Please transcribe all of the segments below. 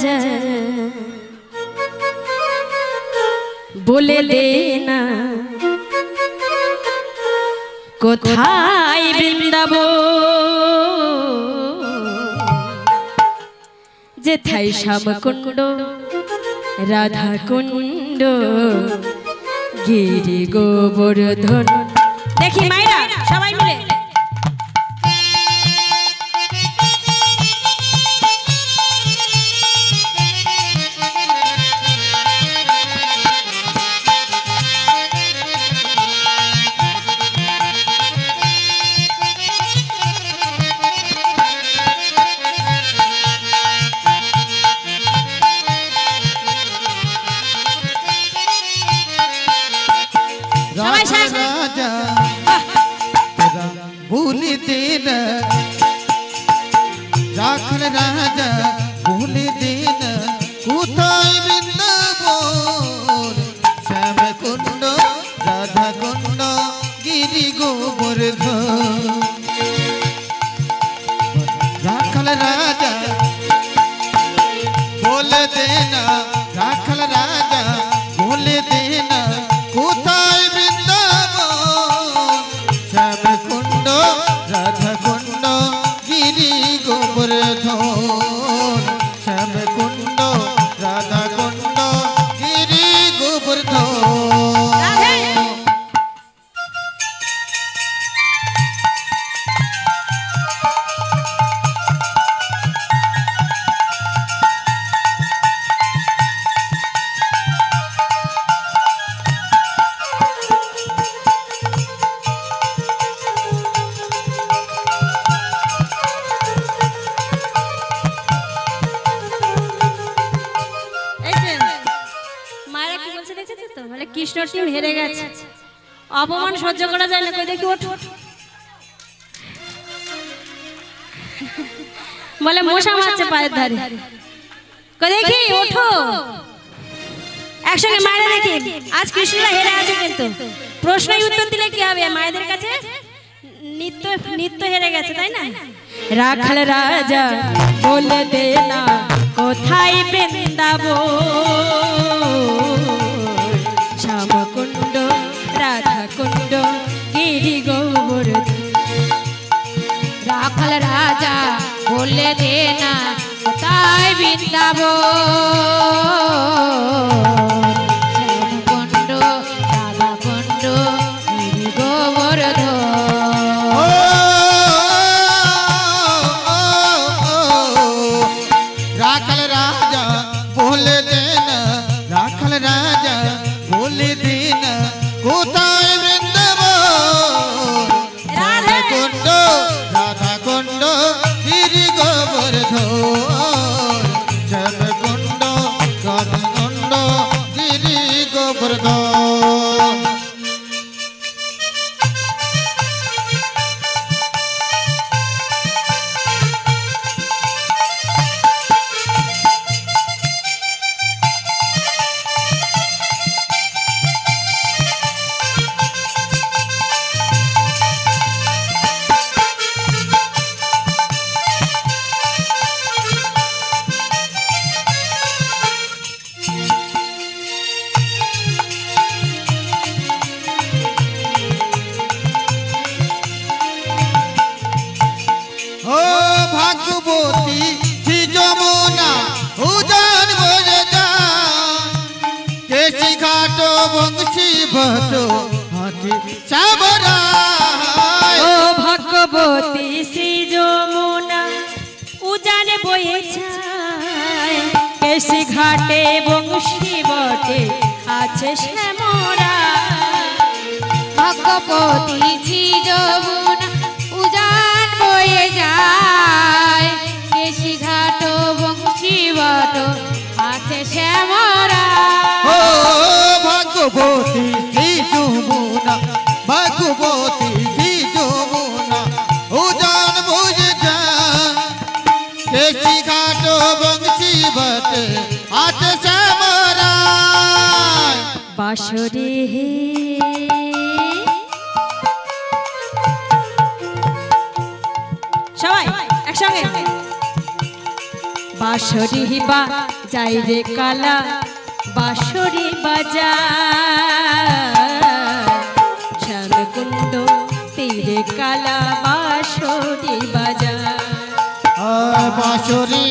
রাজা বলে দে না কোথায় বৃন্দাবন যেথায় শ্যামকুণ্ড রাধা কুণ্ড গিরি গোবর্ধন। দেখি মায়েরা সবাই মিলে राजा भूली दिन राखल राजा भूली दिन कुथाय बृंदावन श्याम कुंड राधा कुंड गिरि गोवर्धन राखल राजा बोल देना राखल राजा बोल देना कुथाय श्याम कुंड राधा कुंड गिरि गोवर्धन श्याम कुंड राधा कुंड गिरि गोवर्धन। কৃষ্ণ টিম হেরে গেছে, অপমান সহ্য করা যায় না। কই দেখি ওঠ, বলে মশা মারছে পায়ের ধারে। কই দেখি ওঠো, একসঙ্গে মায়েরা দেখি। আজ কৃষ্ণরা হেরে আছে, কিন্তু প্রশ্নই উত্তর দিলে কি হবে? মায়েদের কাছে নিত্য নিত্য হেরে গেছে, তাই না? রাখাল রাজা বলে দে না কোথায় বৃন্দাবন শ্যামকুণ্ড রাধা কুণ্ড গিরি গোবর্ধন। রাখাল রাজা বলে দে না কোথায় বৃন্দাবন শ্যামকুণ্ড রাধা কুণ্ড গিরি গোবর্ধন। राखल राजा बोले देना राखल राजा बोले देना कोथाय बृंदावन राधा कुंड गिरि गोवर्धन श्याम कुंड राधा कुंड गिरि गोवर्धन। भागवती थी जमुना उजान बोले जा केसी घाटो बंशी भटो हाथी चाबरा। ও ভগবতী শ্রী যমুনা উজানে বয়েছে কেশি ঘাটে বংশী বটে আছে শ্যামরা। ভগবতী শ্রী যমুনা উজান বয়ে যায় কেশি ঘাট বংশী বট আছে শ্যামরা। ও ভাগবতী শ্রী যমুনা ভাগবতী শ্রী যমুনা উজান বুঝে যা কেশি ঘাট বংশী বটে আছে শ্যামরা। বাঁশরে সবাই একসঙ্গে বাঁশরি বা যাই রে কালা বাঁশরি বাজা শ্যামকুণ্ড তীরে কালা বাঁশরি বাজা বাঁশরি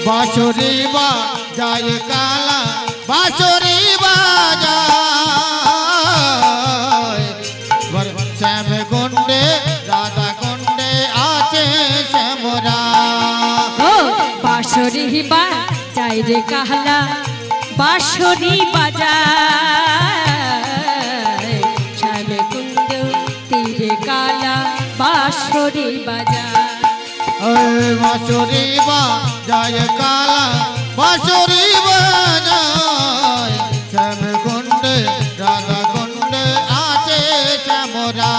বাঁশরি বাজায় কালা বাঁশরি বাজায় শ্যামকুণ্ডে রাধা কুণ্ডে আছে শ্যামরা ও বাঁশরি বাজায় রে কালা বাঁশরি বাজা শ্যামকুণ্ড তীরে কালা বাঁশরি বাজা বাঁশরি বাজায় কালা বাঁশরি বাজায় শ্যামকুণ্ডে রাধা কুণ্ডে আছে শ্যামরা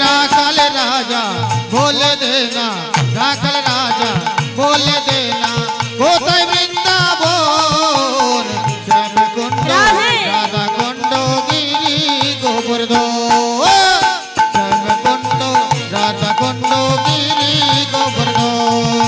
রাখাল রাজা বলে দেনা রাখাল রাজা বলে দেনা কোথায় বৃন্দাবন শ্যামকুণ্ড রাধা কুণ্ড গিরি গোবর্ধন শ্যামকুণ্ড রাধা কুণ্ড গিরি গোবর্ধন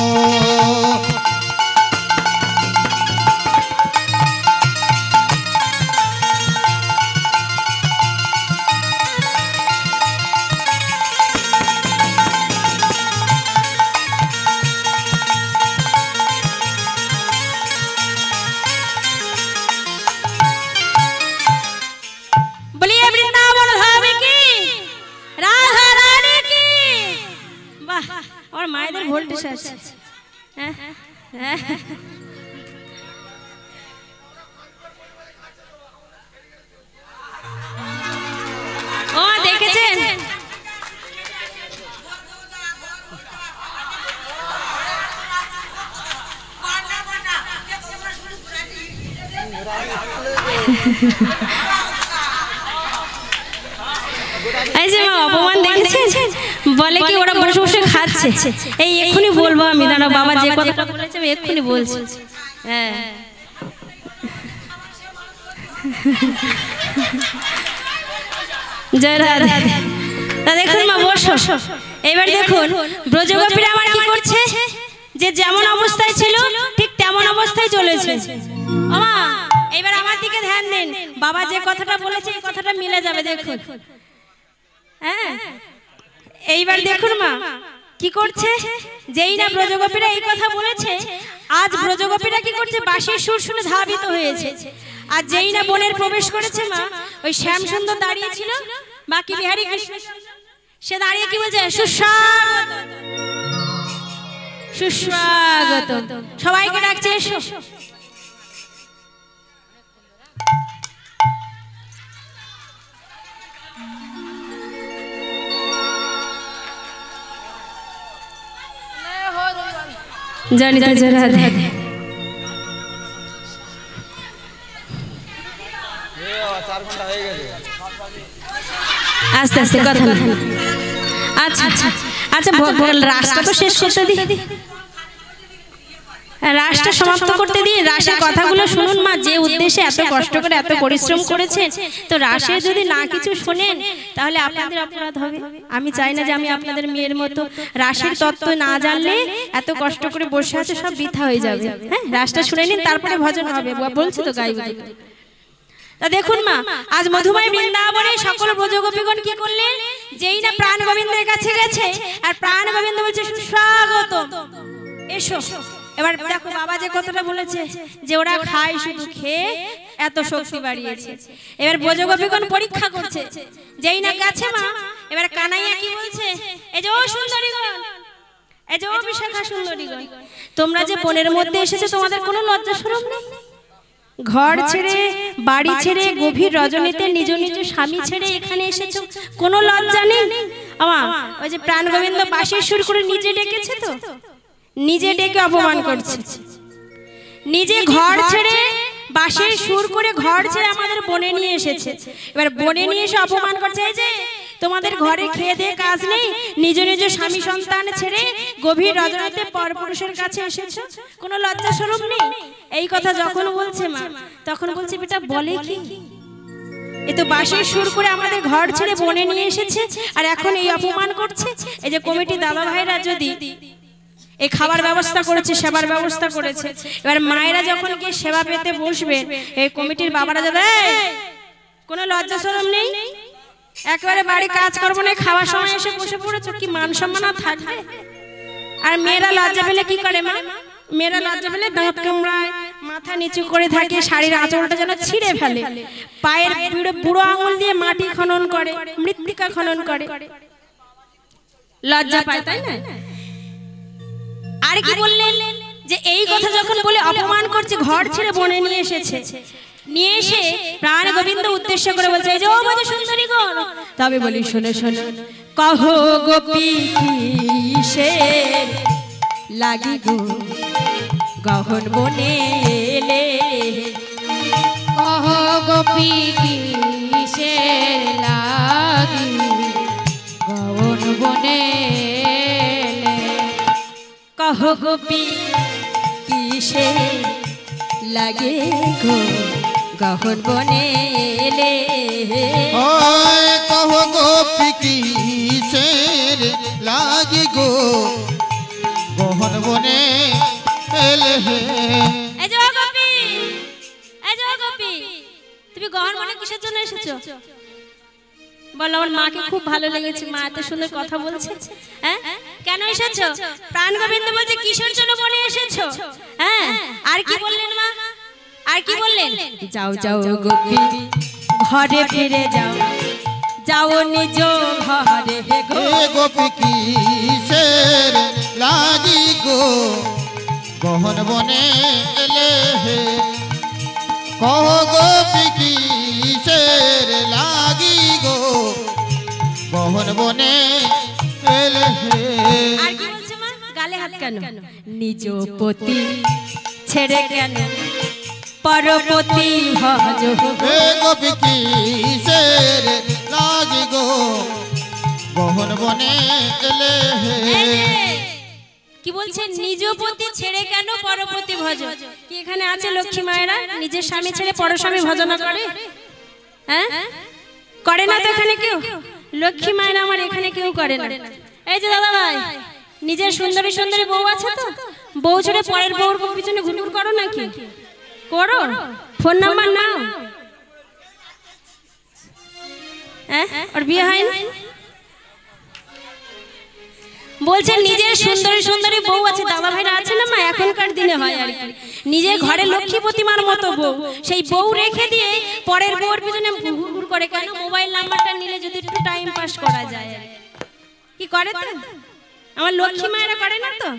মায়েদের ভোল্টেজ আছে ও দেখেছেন এই যে মা অপমান দেখেছেন বলে কি ওরা বসে বসে খাচ্ছে এই এক্ষুনি বলবো আমি দাঁড়াও বাবা যে কথাটা বলেছে আমি এক্ষুনি বলছি হ্যাঁ জয় রাধা দেখুন মা বসো এবার দেখুন ব্রজগোপীরা আমার কি করছে যে যেমন অবস্থায় ছিল ঠিক তেমন অবস্থায় চলেছে মা এবার আমার দিকে ধ্যান দিন বাবা যে কথাটা বলেছে এই কথাটা মিলে যাবে দেখুন হ্যাঁ এইবার দেখুন মা কি করছে যেই না ব্রজগোপীরা এই কথা বলেছে আজ ব্রজগোপীরা কি করছে বাঁশির সুর শুনে ধাবিত হয়েছে আর যেই না বনের প্রবেশ করেছে মা ওই শ্যামসুন্দর দাঁড়িয়ে ছিল বাকি বিহারী কৃষ্ণ সে দাঁড়িয়ে কি বলছে সুস্বাগত সুস্বাগত সবাইকে ডাকছে এসো জানি তো জয় রাধা আস্তে আস্তে কথা না আচ্ছা আচ্ছা আচ্ছা রাস্তা তো শেষ করতে দিই রাসটা সমাপ্ত করতে দিন রাসের কথাগুলো শুনুন মা যে উদ্দেশ্যে এত কষ্ট করে এত পরিশ্রম করেছেন তো রাসে যদি না কিছু শোনেন তাহলে আপনাদের অপরাধ হবে আমি চাই না যে আমি আপনাদের মেয়ের মতো রাসের তত্ত্ব না জানলে এত কষ্ট করে বসে আছে সব বৃথা হয়ে যাবে হ্যাঁ রাসটা শুনে নিন তারপরে ভজন হবে বলছি তো গাইব তা দেখুন মা আজ মধুময় বৃন্দাবনে সকল ব্রজগোপীগণ কি করলেন যেই না প্রাণ গোবিন্দের কাছে গেছে আর প্রাণ গোবিন্দ বলছে সুস্বাগত এসো এবার দেখো বাবা যে কথাটা বলেছে যে ওরা খায় শুধু খেয়ে এত শক্তি বাড়িয়েছে এবার ব্রজগোপীগণ পরীক্ষা করছে যেই না গেছে মা এবার কানাইয়া কি বলছে এই যে ও সুন্দরীগণ এই যে ও বিশাখা সুন্দরীগণ তোমরা যে বনের মধ্যে এসেছো তোমাদের কোনো লজ্জা শরম নেই ঘর ছেড়ে বাড়ি ছেড়ে গভীর রজনীতে নিজ নিজ স্বামী ছেড়ে এখানে এসেছো কোনো লজ্জা নেই আমা ওই যে প্রাণ গোবিন্দ বাঁশির সুর করে নিজে ডেকেছে তো নিজে ডেকে অপমান করছে নিজে ঘর ছেড়ে বাঁশির সুর করে ঘর ছেড়ে আমাদের বনে নিয়ে এসেছে এবার বনে নিয়ে এসে অপমান করছে এই যে তোমাদের ঘরে খেয়ে দিয়ে কাজ নেই নিজ নিজ স্বামী সন্তান ছেড়ে গভীর রজনীতে পরপুরুষের কাছে এসেছো কোনো লজ্জা শরম নেই এই কথা যখন বলছে মা তখন বলছে বেটা বলে কি এ তো বাঁশির সুর করে আমাদের ঘর ছেড়ে বনে নিয়ে এসেছে, আর এখন এই অপমান করছে। এই যে কমিটি দাদা ভাইরা যদি এই খাবার ব্যবস্থা করেছে, সেবার ব্যবস্থা করেছে, এবার মায়েরা যখন গিয়ে সেবা পেতে বসবে, এই কমিটির বাবারা যাবে, কোনো লজ্জা শরম নেই, একেবারে বাড়ি কাজ করবো না, খাওয়ার সময় এসে বসে পড়েছো, কি মান সম্মান থাকবে? আর মেয়েরা লজ্জা পেলে কি করে মা? মেয়েরা লজ্জা পেলে দাঁত কামড়ায়, মাথা নিচু করে থাকে, শাড়ির আঁচলটা যেন ছিঁড়ে ফেলে, পায়ের বুড়ো আঙুল দিয়ে মাটি খনন করে, মৃত্তিকা খনন করে, লজ্জা পায়, তাই না? আর কি বললেন যে এই কথা যখন বলে অপমান করছে, ঘর ছেড়ে বনে নিয়ে এসেছে, নিয়ে এসে প্রাণ গোবিন্দ উদ্দেশ্য করে বলছে, এই যে ও বলে সুন্দরী গণ, তবে বলি শোনো শোনো, কহো গোপী কিসের লাগি গো গহন বনে এলে, কহ গোপী কিসের লাগি গহন বনে এলে, কহো গোপী কিসের লাগে গো গহন বনে এলে, ওই কহ গোপী কিসের লাগি গো গহন বনে এলে। এই যে গোপী, এই যে গোপী, তুমি গহন বনে কিসের জন্য এসেছো? বলো আমার মাকে খুব ভালো লেগেছে, মা এত সুন্দর কথা বলছে। হ্যাঁ, কেন এসেছো? প্রাণ গোবিন্দ বলছে কিসের জন্য বনে এসেছো? হ্যাঁ, আর কি বললেন মা? আর কি বললেন? যাও যাও গোপী ঘরে ফিরে যাও, যাও নিজ ঘরে গো, গোপী কিসের লাগি গো গহন বনে এলে, কহ গোপী কিসের লাগি গো গহন বনে এলে। আর কি বলছে মা? গালে হাত কেন? নিজ পতি ছেড়ে কেন পরপতি ভজ, গোপী কিসের লাগি গো গহন বনে এলে। কি বলছেন? নিজ পতি ছেড়ে কেন পরপতি ভজ? কি এখানে আছে লক্ষ্মী মায়েরা নিজের স্বামী ছেড়ে পরস্বামী ভজনা করে? হ্যাঁ, করে না তো এখানে কেউ? লক্ষ্মী মায়েরা আমার এখানে কেউ করে না। এই যে দাদা ভাই, নিজের সুন্দরী সুন্দরী বউ আছে তো, বউ ছেড়ে পরের বউর পিছনে ঘুরঘুর করো নাকি? করো? ফোন নাম্বার নাও। হ্যাঁ, ওর বিয়ে হয়নি? বলছেন নিজের সুন্দরী সুন্দরী বউ আছে, দাদা ভাইরা আছে না মা, এখনকার দিনে হয় আর কি, নিজের ঘরে লক্ষ্মী প্রতিমার মতো বউ, সেই বউ রেখে দিয়ে পরের বউর পিছনে ঘুরঘুর করে কেন? মোবাইল নাম্বারটা নিলে যদি একটু টাইম পাস করা যায়। কি করে তো আমার লক্ষ্মী মায়েরা? করে না তো।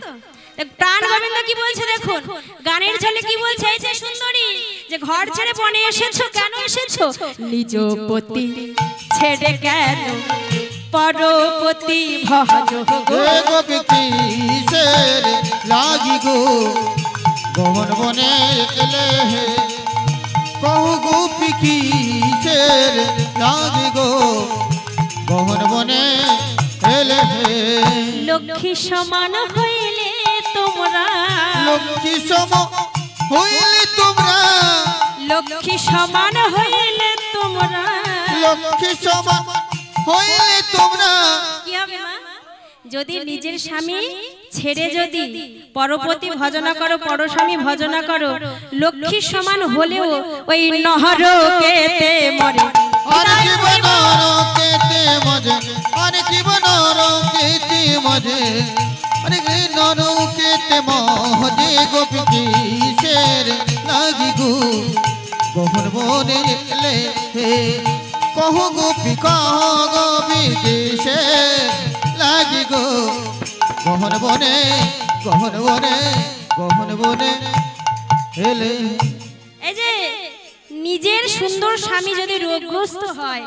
প্রাণ গোবিন্দ কি বলছে দেখুন, গানের ছেলে কি বলছে, এই যে সুন্দরী, যে ঘর ছেড়ে বনে এসেছো, কেন এসেছো? নিজ পতি ছেড়ে কেন পরপতি ভজ, গোপী কিসের লাগি গো গহন বনে এলে, কহ গোপী কিসের লাগি গো গহন বনে এলে। লক্ষ্মী সমান হইলে তোমরা, লক্ষ্মী সম হইলে তোমরা, লক্ষ্মী সমান হইলে তোমরা, লক্ষ্মী সম হইলে তোমরা। কি হবে মা? যদি নিজের স্বামী ছেড়ে যদি পরপতি ভজনা করো, পরস্বামী ভজনা করো, লক্ষ্মী সমান হলেও ওই নহরকেতে মরে। আর জীবন রকেতে মজে, আর জীবন রকেতে মজে, আরে নরকেতে মজে। গোপী কিসের লাগি গো গহন বনে এলে, কহ গোপী কহ গোপী কিসের লাগি গো গহন বনে, গহন বনে, গহন বনে এলে। এই যে নিজের সুন্দর স্বামী যদি রোগগ্রস্ত হয়,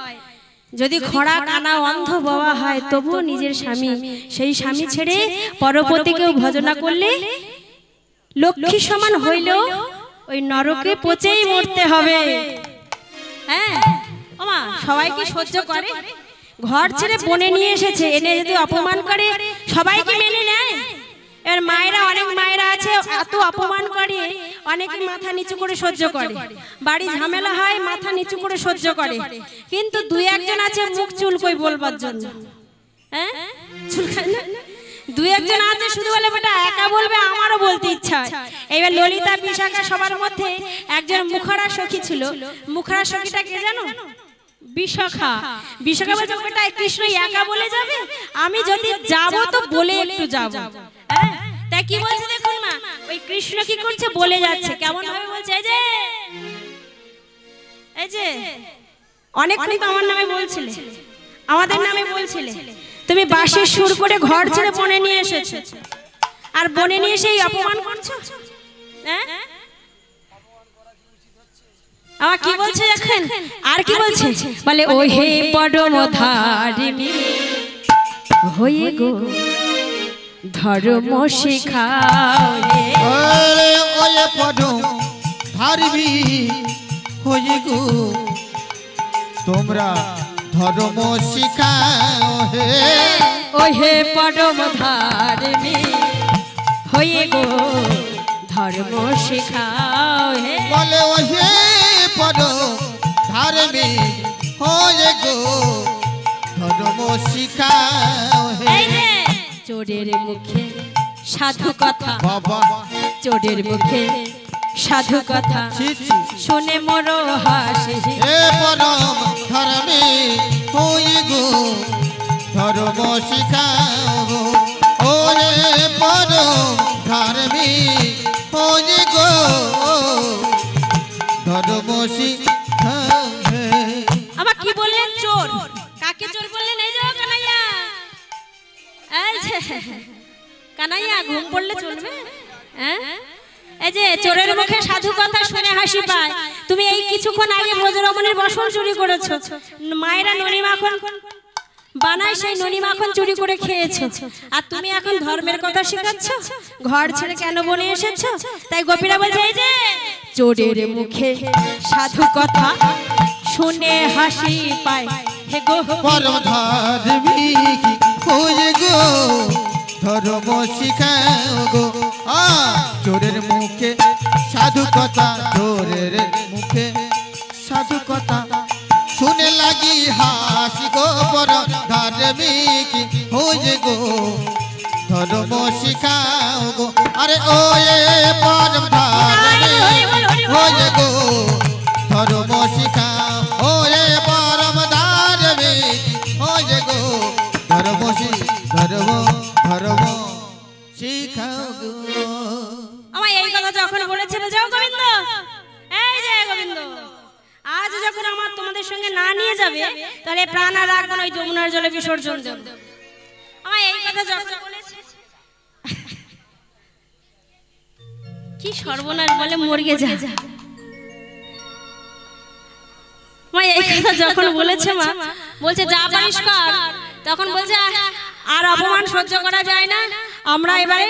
যদি খরা কানা অন্ধ বাবা হয়, তবুও নিজের স্বামী, সেই স্বামী ছেড়ে পরপতিকেও ভজনা করলে লক্ষ্মী সমান হইলেও ওই নরকে পচেই মরতে হবে। হ্যাঁ ওমা, সবাই কি সহ্য করে? ঘর ছেড়ে বনে নিয়ে এসেছে, এনে যদি অপমান করে সবাই কি মেনে নেয়? এবার মায়েরা, অনেক মায়েরা আছে এত অপমান করে, অনেকে মাথা নিচু করে সহ্য করে, বাড়ি ঝামেলা হয় মাথা নিচু করে সহ্য করে, কিন্তু দুই একজন আছে মুখ চুলকোই বলবার জন্য। হ্যাঁ, চুলকায় না? দুই একজন আছে শুধু বলে বেটা একা বলবে, আমারও বলতে ইচ্ছা হয়। এবার ললিতা বিশাখা সবার মধ্যে একজন মুখারা সখী ছিল। মুখারা সখীটা কে জানো? বিশাখা। বিশাখা বলছে বেটা কৃষ্ণ একা বলে যাবে, আমি যদি যাব তো বলে একটু যাব। হ্যাঁ, তাই কি বলছে দেখুন মা, ওই কৃষ্ণ কি করছে বলে যাচ্ছে, কেমন ভাবে বলছে, এই যে অনেকক্ষণ তো আমার নামে বলছিলে, আমাদের নামে বলছিলে, তুমি বাঁশির সুর করে ঘর ছেড়ে বনে নিয়ে এসেছো, আর বনে নিয়ে এসে অপমান করছো। হ্যাঁ, আমার কি বলছে এখন, আর কি বলছে, বলে ও হে পরম ধারিণী হয়ে গো ধর্ম শিখাও রে। ওরে ওয়ে পরম ধারিণী হয়ে গো তোমরা ধর্ম শিখাও হে। ও হে পরম ধারিণী হয়ে গো ধর্ম শিখাও হে। বলে ও হে পরম ধারিণী হয়ে গো ধর্ম শিখাও হে। চোরের মুখে সাধু কথা, বাবা চোরের মুখে সাধু কথা শুনে মোর হাসি। হে পরম ধর্মী হয়ে গো ধর্ম শিখাও। ওরে পরম ধর্মী হয়ে গো ধর্ম শিখাও। আমার কি বললেন চোর, কাকে চোর বললেন? এই যাও কানাইয়া, এই যে কানাইয়া ঘুম পড়লে চলবে? হ্যাঁ, এই যে চোরের মুখে সাধু কথা শুনে হাসি পায়। তুমি এই কিছুক্ষণ আগে ব্রজরমণীর বসন চুরি করেছো, মায়েরা ননি মাখন বানায় সেই ননি মাখন চুরি করে খেয়েছো, আর তুমি এখন ধর্মের কথা শেখাচ্ছ, ঘর ছেড়ে কেন বনে এসেছো? তাই গোপীরা বলছে এই যে চোরের মুখে সাধু কথা শুনে হাসি পায়। হে গো পরম ধর্মী হয়ে গো ধর্ম শিখাও গো। চোরের মুখে সাধু কথা, চোরের মুখে সাধু কথা শুনে লাগি হাসি গো। পরম ধর্মী হয়ে গো ধর্ম শিখাও গো। আরে ও পরম ধর্মী হয়ে গো ধর্ম শিখাও। ও পরম ধর্মী হয়ে গো ধর্ম ধর্ম শিখাও গো। আমার এই কথা যখন বলেছে, যাও গোবিন্দ, এই যে গোবিন্দ, আজ যখন আমার তোমাদের সঙ্গে না নিয়ে যাবে তাহলে প্রাণ আর রাখবো না, ওই যমুনার জলে বিসর্জন দেব। আমার এই কথা যখন বলেছে, কি সর্বনাশ বলে মর্গে যা। মা এই কথা যখন বলেছে, মা বলছে যা পারিস কর, তখন বলছে আর অপমান সহ্য করা যায় না, আমরা এবারে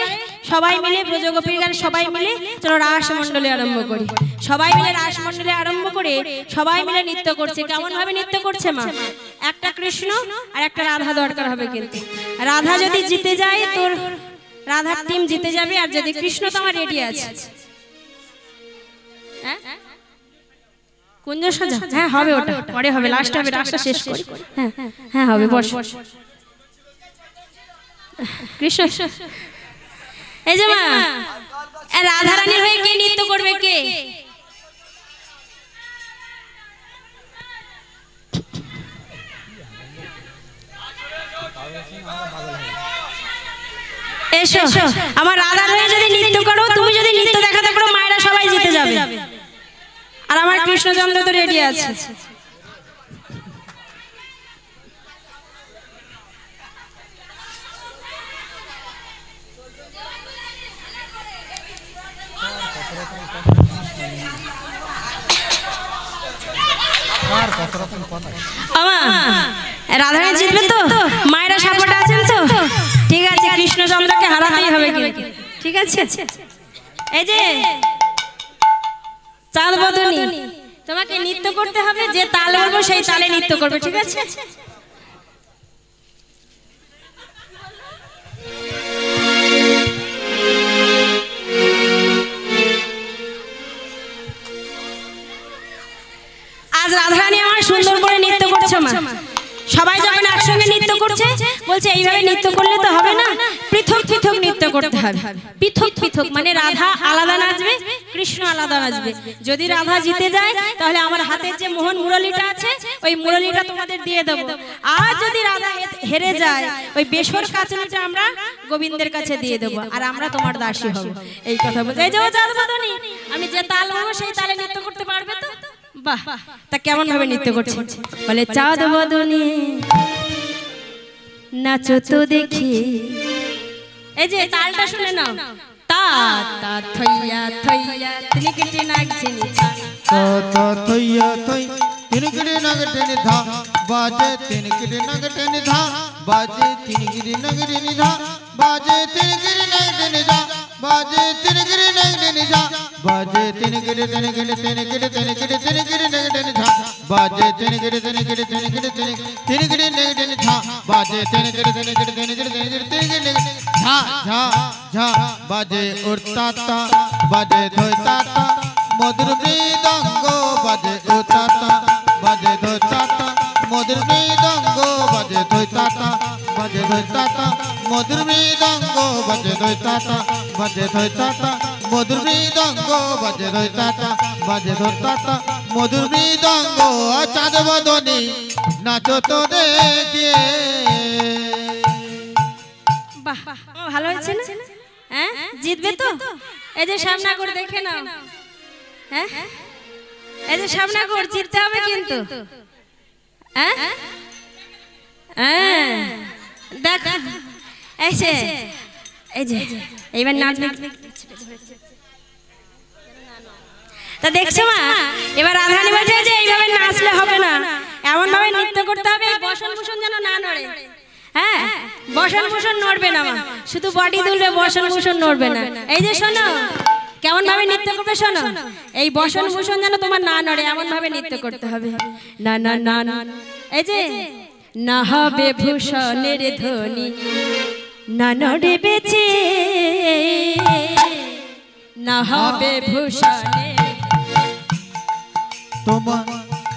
সবাই মিলে ব্রজগোপীর গান সবাই মিলে চলো রাসমণ্ডলী আরম্ভ করি। সবাই মিলে রাসমণ্ডলী আরম্ভ করে সবাই মিলে নৃত্য করছে। কেমন ভাবে নৃত্য করছে মা, একটা কৃষ্ণ আর একটা রাধা দরকার হবে, কিন্তু রাধা যদি জিতে যায় তোর রাধার টিম জিতে যাবে, আর যদি কৃষ্ণ তো আমার রেডি আছে। হ্যাঁ, কুঞ্জ সাজা, হ্যাঁ হবে, ওটা পরে হবে, লাস্ট হবে, লাস্টটা শেষ করি। হ্যাঁ হ্যাঁ হবে, বস। কৃষ্ণ এই যে মা রাধা রানীর হয়ে কে নৃত্য করবে? কে? এসো, আমার রাধার হয়ে যদি নৃত্য করো, তুমি যদি নৃত্য দেখাতে পারো, মায়েরা সবাই জিতে যাবে, আর আমার কৃষ্ণচন্দ্র তো রেডি আছে। রাধারানী জিতবে তো, মায়েরা সাপোর্ট আছেন তো? ঠিক আছে, কৃষ্ণচন্দ্রকে হারাতেই হবে কিন্তু, ঠিক আছে? এই যে চাঁদ বদনী, তোমাকে নৃত্য করতে হবে, যে তাল বলবো সেই তালে নৃত্য করবে, ঠিক আছে? আজ রাধারানী আমার সুন্দর করে নৃত্য করছে মা। সবাই যখন একসঙ্গে নৃত্য করছে বলছে এইভাবে নৃত্য করলে তো হবে না, পৃথক পৃথক নৃত্য করতে হবে। পৃথক পৃথক মানে রাধা আলাদা নাচবে, কৃষ্ণ আলাদা নাচবে। যদি রাধা জিতে যায় তাহলে আমার হাতের যে মোহন মুরলীটা আছে ওই মুরলীটা তোমাদের দিয়ে দেবো। আর যদি রাধা হেরে যায় ওই বেসর কাচলিটা আমরা গোবিন্দের কাছে দিয়ে দেবো, আর আমরা তোমার দাসী হব। এই কথা বলছে। এই যে ও চাঁদবদনী, আমি যে তাল বলবো সেই তালে নৃত্য করতে পারবে তো? বাহ, তা কেমন ভাবে নৃত্য করছে? বলে চাঁদ বদনী নাচো তো দেখি। এই যে তালটা শুনে নাও, তা তা থইয়া থইয়া তিনি কেটে নাচছেন, তা তা থইয়া থই তিনগিরি নগরে নিধা বাজে, তিনগিরি নগরে নিধা বাজে, তিনগিরি নগরে নিধা বাজে, তিনগিরি নগরে নিধা বাজে, তিনগিরি নগরে নিধা বাজে, তিনগিরি তিনগিরি তিনগিরি তিনগিরি তিনগিরি নগরে নিধা বাজে, তিনগিরি তিনগিরি তিনগিরি তিনগিরি নগরে নিধা বাজে, তিনগিরি তিনগিরি তিনগিরি তিনগিরি তিনগিরি ঝা ঝা ঝা বাজে ওর তাতা বাজে ধই তাতা মধুর মৃদঙ্গ বাজে ও তাতা বাজে ধই তাতা মধুর মৃদঙ্গ বাজে ধই তাতা বাজে ধই তাতা মধুর মৃদঙ্গ বাজে ধই তাতা বাজে ধই তাতা মধুর মৃদঙ্গ বাজে ধই তাতা বাজে ধই তাতা মধুর মৃদঙ্গ। চাঁদ বদনী নাচো তো দেখে। বাহ, ভালো হয়েছে না? হ্যাঁ, জিতবে তো? এই যে সামনে করে দেখে নাও। হ্যাঁ, এই যে সামনে করে জিততে হবে কিন্তু। হ্যাঁ হ্যাঁ, দেখো এই যে এইবার নাচবে। তা দেখছো মা, এবার রাধারানী বলছে যে এইভাবে নাচলে হবে না, এমন ভাবে নৃত্য করতে হবে বসন ভূষণ যেন না নড়ে। হ্যাঁ, বসন ভূষণ নড়বে না মা, শুধু বডি দুলবে, বসন ভূষণ নড়বে না। এই যে শোনো কেমন ভাবে নৃত্য করবে, শোনো এই বসন ভূষণ যেন তোমার না নড়ে, এমন ভাবে নৃত্য করতে হবে। না না না না, এই যে না হবে ভূষণের ধ্বনি না নড়ে বেঁচে, না হবে ভূষণের তোমার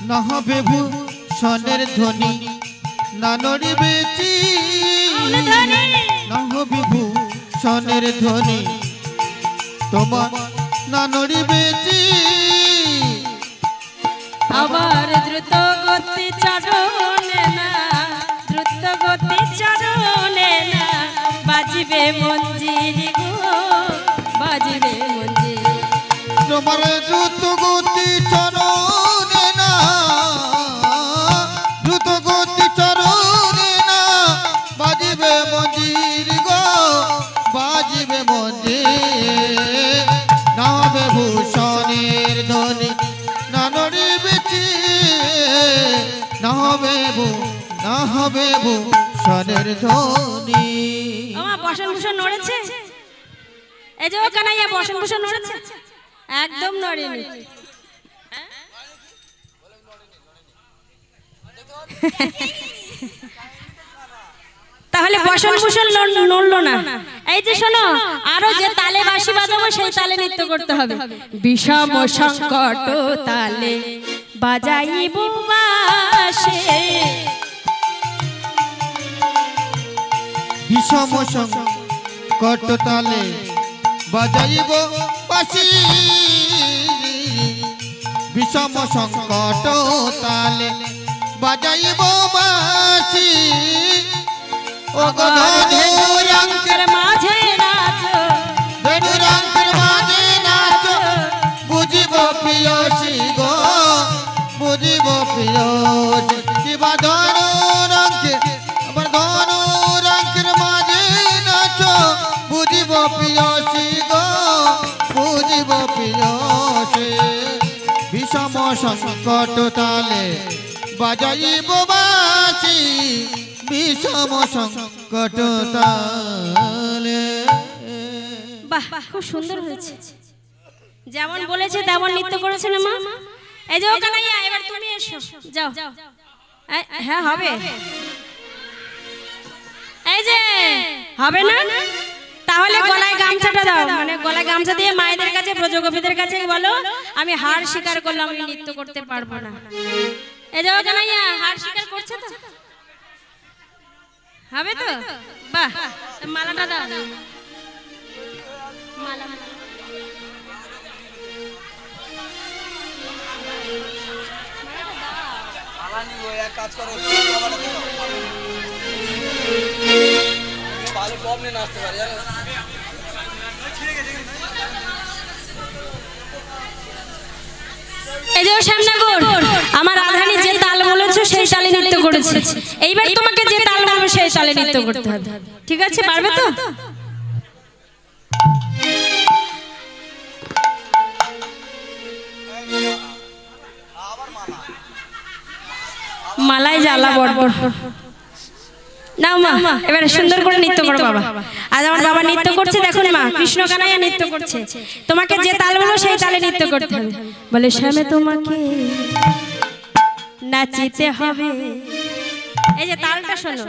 না হবে ভূষণের ধ্বনি না নড়িবে চি, না হবে ভূষণের ধ্বনি তোমার না নড়িবে চি। আবার দ্রুত গতি চরণে না, দ্রুত গতি চরণে না বাজবে মঞ্জিরি গো, বাজবে মঞ্জিরি। তোমার দ্রুত গতি চরণে না, দ্রুত গতি চরণে না বাজিবে মঞ্জির গো, বাজিবে মঞ্জির। না হবে ভূষণের ধ্বনি না নড়িবে চি, না হবে ভূষণের ধ্বনি। আমার বসন ভূষণ নড়েছে, এই যে ও কানাইয়া বসন ভূষণ নড়েছে, একদম নড়েনি। তাহলে বসন ভূষণ নড়লো না। এই যে শোনো, আরো যে তালে বাঁশি বাজাবো সেই তালে নৃত্য করতে হবে। বিষম সংকট তালে বাজাইব বাঁশি, বিষম সংকট তালে বাজাইব বাঁশি, বিষম সংকট তালে বাজাইব বাঁশি। ও গো ধনুরঙ্গের মাঝে নাচো, ধনুরঙ্গের মাঝে নাচো বুঝিব প্রিয়সী গো, বুঝিব প্রিয়সী। কিবা ধনুরঙ্গের মাঝে নাচো বুঝিব প্রিয়সী গো, বুঝিব প্রিয়সী। বিষম সংকট তালে বাজাইব বাঁশি, বিষম সংকট তালে। বাহ, খুব সুন্দর হয়েছে, যেমন বলেছে তেমন নৃত্য করেছে না মা। এই যে ও কানাইয়া, এবার তুমি এসো, যাও। হ্যাঁ হবে, এই যে হবে না, তাহলে গলায় গামছাটা দাও, মানে গলায় গামছা দিয়ে মায়েদের কাছে ব্রজগোপীদের কাছে বলো আমি হার স্বীকার করলাম, আমি নৃত্য করতে পারবো না। এই যাও জানাইয়া হার স্বীকার করছে তো, হবে তো? বাহ, মালাটা দাও। মালা কাজ করো, ভালো কম নিয়ে আসতে পারে জানো। এই যে শ্যামনগর, আমার রাধারানী যে তাল বলেছো সেই তালে নৃত্য করেছে, এইবার তোমাকে যে তাল বলবো সেই তালে নৃত্য করতে হবে, ঠিক আছে? পারবে তো? মালাই জ্বালা বড় বড় নাও মা, এবারে সুন্দর করে নৃত্য করো বাবা। আজ আমার বাবা নৃত্য করছে, দেখুন মা, কৃষ্ণ কানাইয়া নৃত্য করছে। তোমাকে যে তাল বলো সেই তালে নৃত্য করতে হবে। বলে শ্যামে তোমাকে নাচিতে হবে। এই যে তালটা শোনো,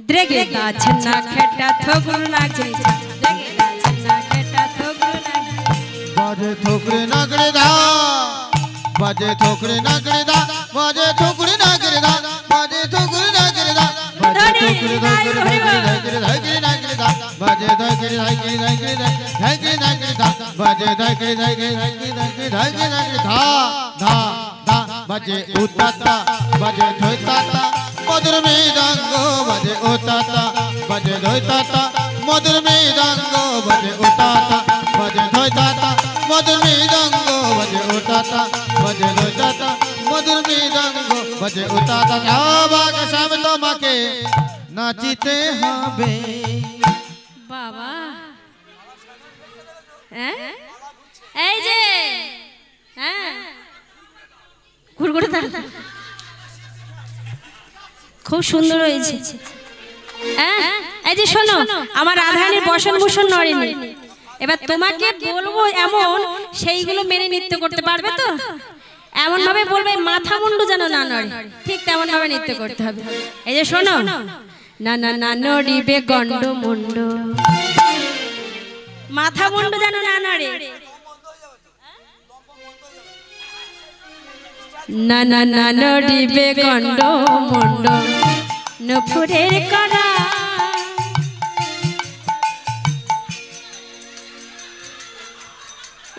দ্রেগে গাছে না খেটা থগুর নাচে, দ্রেগে গাছে না খেটা থগুর নাচে, বাজে থোকরে নাগরে দা, বাজে থোকরে নাগরে দা, বাজে থোকরে নাগরে দা, বাজে থোকরে নাগরে দা, বাজে থোকরে নাগরে নাগরে দা, বাজে থোকরে নাগরে নাগরে দা, বাজে থোকরে নাগরে নাগরে ধা ধা ধা, বাজে উতাতা, বাজে ধৈতাতা, মধুর মৃদঙ্গ বাজে উতাতা, বাজে ধৈতাতা, মধুর মৃদঙ্গ বাজে উতাতা, বাজে ধৈতাতা, মধুর মৃদঙ্গ বাজে উতাতা, বাজে ধৈতাতা, মধুর মৃদঙ্গ বাজে উতাতা। বাঘ সব তোমাকে নাচিতে হবে। বাবা এই যে ঘুরঘুরে তাল খুব সুন্দর হয়েছে। এই যে শোনো, আমার রাধারানীর বসন ভূষণ নড়েনি, এবার তোমাকে বলবো এমন সেইগুলো মেনে নৃত্য করতে পারবে তো? এমন ভাবে বলবে মাথা মুন্ডু যেন না নড়ে, ঠিক তেমন ভাবে নৃত্য করতে হবে। এই যে শোনো, না না না নড়িবে গন্ড মুন্ড, মাথা মুন্ডু যেন না নড়ে, না না না নড়িবে গন্ড মুন্ড, নফুরের কড়া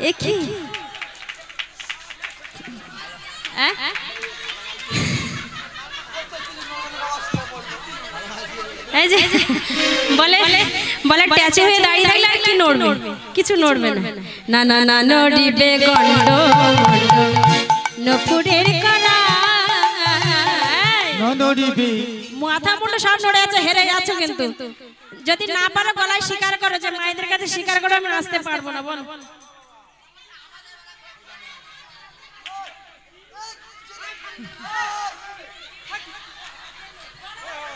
একই এই যে বলে বলে ট্যাচে হয়ে দাঁড়িয়ে থাকলে আর কি নড়বে? কিছু নড়বে না। না না না নড়িবে গন্ড মুন্ড, নফুরের কড়া, নড়িবে মাথা মুন্ডু সব নড়ে আছে, হেরে যাচ্ছ কিন্তু। যদি না পারো গলায় স্বীকার করো যে মায়েদের কাছে স্বীকার করে আমি নাচতে পারবো না, বল।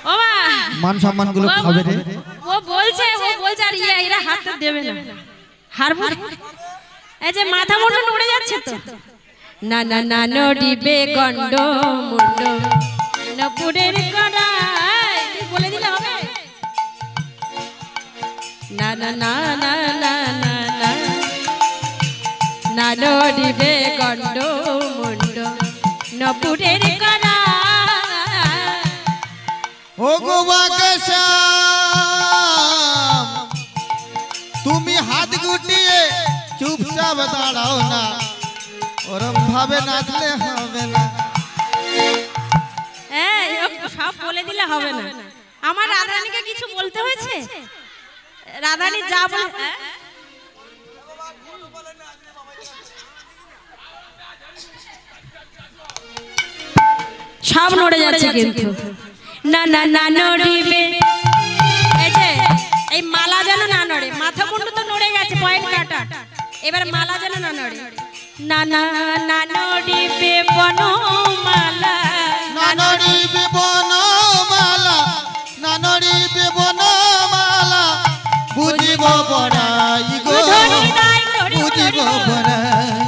ও মা, মান সম্মান গুলো খাবে রে। ও বলছে আর এরা হাত দেবে না, হারবো। এই যে মাথা মুন্ডু নড়ে যাচ্ছে তো। না না না নড়িবে গন্ড মুন্ড, নপুরের কড়া, বলে দিলে হবে। না না না না না না না, না নড়িবে গন্ড মুন্ড, নপুরের কড়া। ও গো বাকেশাম, তুমি হাত গুটিয়ে চুপচাপ দাঁড়াও না, ওরম ভাবে নাচলে হবে না। সব বলে দিলে হবে না। আমার রাধারানীকে কিছু বলতে হয়েছে? রাধারানী যা বলে সব নড়ে যাচ্ছে কিন্তু। না না না নড়িবে, এই যে এই মালা যেন না নড়ে, মাথা মুন্ডু তো নড়ে গেছে পয়েন্ট কাটা, এবার মালা যেন না নড়ে। না না না নড়িবে বনমালা, না নড়িবে বনমালা, না নড়িবে বনমালা, বুঝিব বড়াই গো, বুঝিব বড়াই।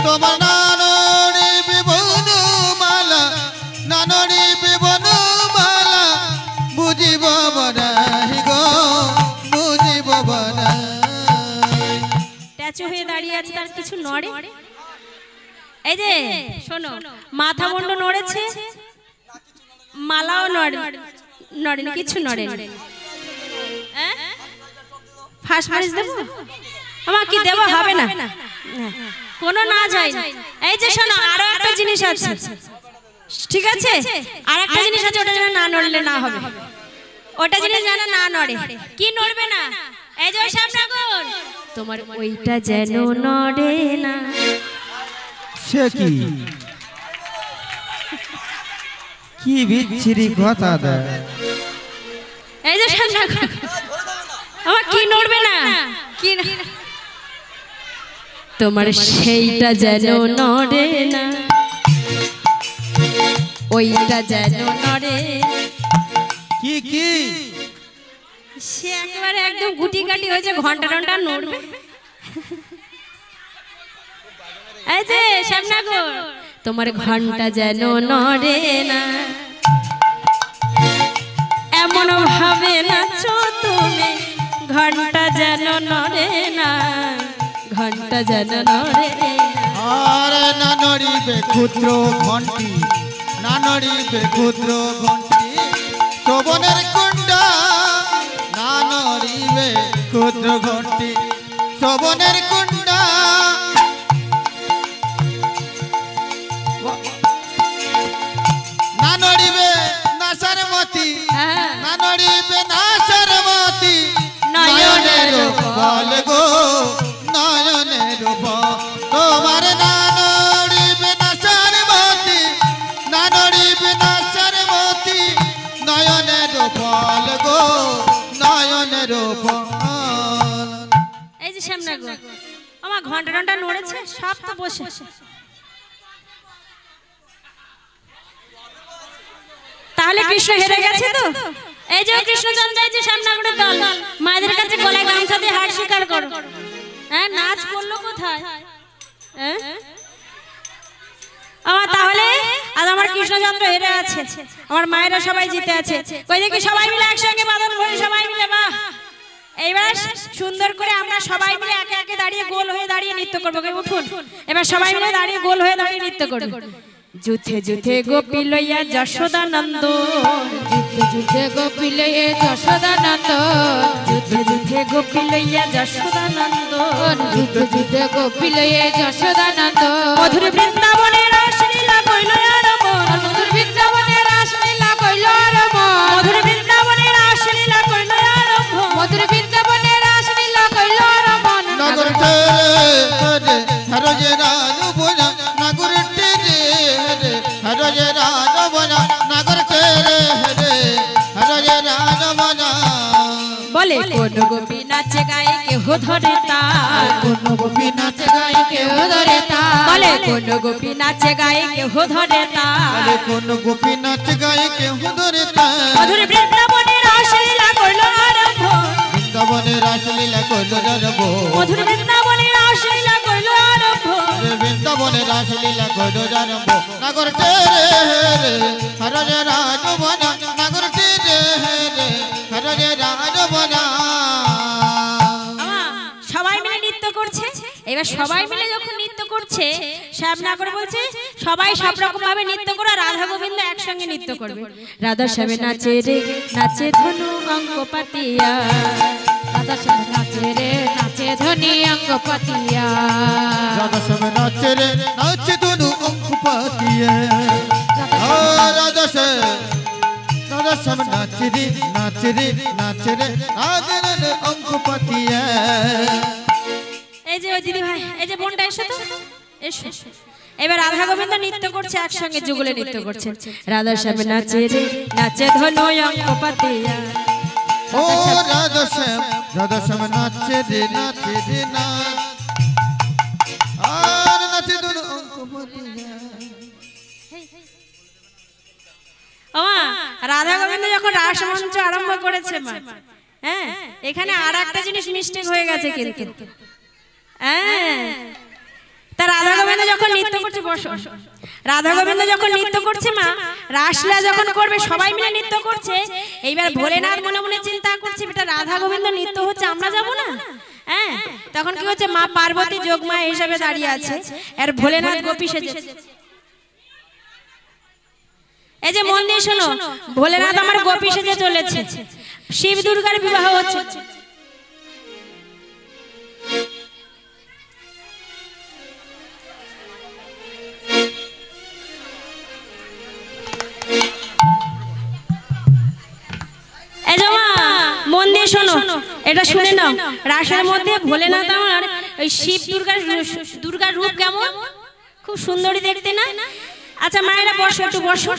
তোমার না নড়িবে বনমালা, না নড়িবে বনমালা, বুঝিব বড়াই গো, বুঝিব বড়াই। আছে তার কিছু নড়ে? এই যে শোনো, মাথা মুন্ড নড়েছে, মালাও নড়েনি, কিছু নড়েনি। ফাঁস ফাঁস দেবো? আমার কি দেবো? হবে না, কোনো না যায়। এই যে শোনো, আরো একটা জিনিস আছে, ঠিক আছে? আর একটা জিনিস আছে, ওটা যেন না নড়লে না হবে। ওটা জিনিস যেন না নড়ে। কি নড়বে না? এই যে শ্যামনগর, তোমার ওইটা যেন নড়ে না। সে কি বিচ্ছিরি কথা দেয়। এই যে শ্যামনগর, আমার কি নড়বে না? কি তোমার সেইটা যেন নড়ে না, ওইটা যেন নড়ে। কি কি সে একেবারে একদম গুটি কাটি হয়েছে, ঘন্টা ঘন্টা নড়বে। এই যে শ্যামনগর, তোমার ঘন্টা যেন নড়ে না, এমন ভাবে নাচো তুমি, ঘন্টা যেন নড়ে না, ঘন্টা যেন নড়ে না। আর না নড়িবে ক্ষুদ্র ঘন্টি, না নড়িবে ক্ষুদ্র ঘন্টি, শোভনের কুণ্ডা, না নড়িবে ক্ষুদ্র ঘন্টি, শোভনের কুণ্ডা। না নড়িবে নাসার মতি, না নড়িবে নাসার মতি, নয়নের বল গো, নয়নের বল। তোমার না নড়িবে নাসার মতি, না নড়িবে নাসার মতি, নয়নের বল গো, নয়নের বল। এই যে শ্যামনগর, আমার ঘন্টা ঘন্টা নড়েছে, সব তো বসে। তাহলে কৃষ্ণ হেরে গেছে তো? এই যে কৃষ্ণচন্দ্র, এই যে শ্যামনগরের দল, মায়েদের কাছে গলায় গামছা দিয়ে হার স্বীকার করো। হ্যাঁ, নাচ করলো কোথায়? আমার তাহলে আজ আমার কৃষ্ণচন্দ্র হেরে আছে, আমার মায়েরা সবাই জিতে আছে। কই দেখি সবাই মিলে একসঙ্গে বাদন করি, সবাই মিলে। বাহ, এইবার সুন্দর করে আমরা সবাই মিলে একে একে দাঁড়িয়ে গোল হয়ে দাঁড়িয়ে নৃত্য করবো। উঠুন, এবার সবাই মিলে দাঁড়িয়ে গোল হয়ে দাঁড়িয়ে নৃত্য করবো। যুথে যুথে গোপী লইয়া যশোদানন্দ, যুদ্ধে যুদ্ধে গোপী লইয়া যশোদানন্দ, যুদ্ধে যুদ্ধে গোপী লইয়া যশোদানন্দ, যুদ্ধে যুদ্ধে গোপী লইয়া যশোদানন্দ। মধুর বৃন্দাবনের রাসলীলা কইল আরম্ভ, মধুর বৃন্দাবনের রাসলীলা কইল আরম্ভ, মধুর বৃন্দাবনের রাসলীলা কইল আরম্ভ, মধুর বৃন্দাবনের রাসলীলা কইল আরম্ভ। নগর টেরে হরজে রাজবনা, নগর টেরে হরজে রাজবনা, নগর টেরে হরজে রাজবনা। বলে কোন গোপী নাচে গায়ে কেহ ধরে তার, কোন গোপী নাচে গায়ে কেউ ধরে তার, বলে কোন গোপী নাচে গায়ে কেহ ধরে তার, বলে কোন গোপী নাচ গায়ে কেহ ধরে তার। মধুর বৃন্দাবনের রাসলীলা কইল আরম্ভ, বৃন্দাবনের রাসলীলা কইল আরম্ভ, মধুর বৃন্দাবনের রাসলীলা কইল আরম্ভ, বৃন্দাবনের রাসলীলা কইল আরম্ভ। নগর টেরে হরজে রাজবনা, নগর টেরে হরজে রাজবনা। সবাই মিলে নৃত্য করছে। এবার সবাই মিলে যখন নৃত্য করছে, শ্যামনগর বলছে সবাই সব রকম ভাবে নৃত্য করে, রাধা গোবিন্দ একসঙ্গে নৃত্য করবে। রাধা শ্যামে নাচে রে নাচে ধনু অঙ্ক পাতিয়া, রাধা শ্যামে নাচে রে নাচে ধনী অঙ্গ পাতিয়া, রাধা শ্যামে নাচে রে নাচে ধনু অঙ্ক পাতিয়া। রাধা শ্যামে নাচে রে নাচে রে নাচে রে রাধা অঙ্ক পাতিয়া। এই যে ওই দিদি ভাই, এই যে বোনটা এসো তো, এসো। এবার রাধা গোবিন্দ নৃত্য করছে, একসঙ্গে যুগলে নৃত্য করছে। রাধা শ্যামে নাচে রে নাচে ধনু অঙ্ক পাতিয়া, ও রাধা শ্যাম নাচে রে নাচে রে না, আর নাচে ধনু অঙ্ক পাতিয়া। ওমা, রাধা গোবিন্দ যখন রাসমঞ্চ আরম্ভ করেছে মা, হ্যাঁ, এখানে আর একটা জিনিস মিস্টেক হয়ে গেছে কিন্তু। হ্যাঁ, তা রাধা গোবিন্দ যখন নৃত্য করছে, বসো, রাধা গোবিন্দ যখন নৃত্য করছে মা, রাসলীলা যখন করবে সবাই মিলে নৃত্য করছে। এইবার ভোলেনাথ মনে মনে চিন্তা করছে, বেটা রাধা গোবিন্দ নৃত্য হচ্ছে, আমরা যাব না? হ্যাঁ, তখন কি হচ্ছে, মা পার্বতী যোগমা হিসেবে দাঁড়িয়ে আছে আর ভোলেনাথ গোপী সেজেছে। এই যে মন দিয়ে শোনো, ভোলেনাথ আমার গোপী সেজে চলেছে, শিব দুর্গার বিবাহ হচ্ছে। এই যে মা মন দিয়ে শোনো, এটা শুনে নাও, রাসের মধ্যে ভোলেনাথ আমার ওই শিব দুর্গার রূপ কেমন, খুব সুন্দরী দেখতে না? আচ্ছা মায়েরা বসো, একটু বসো।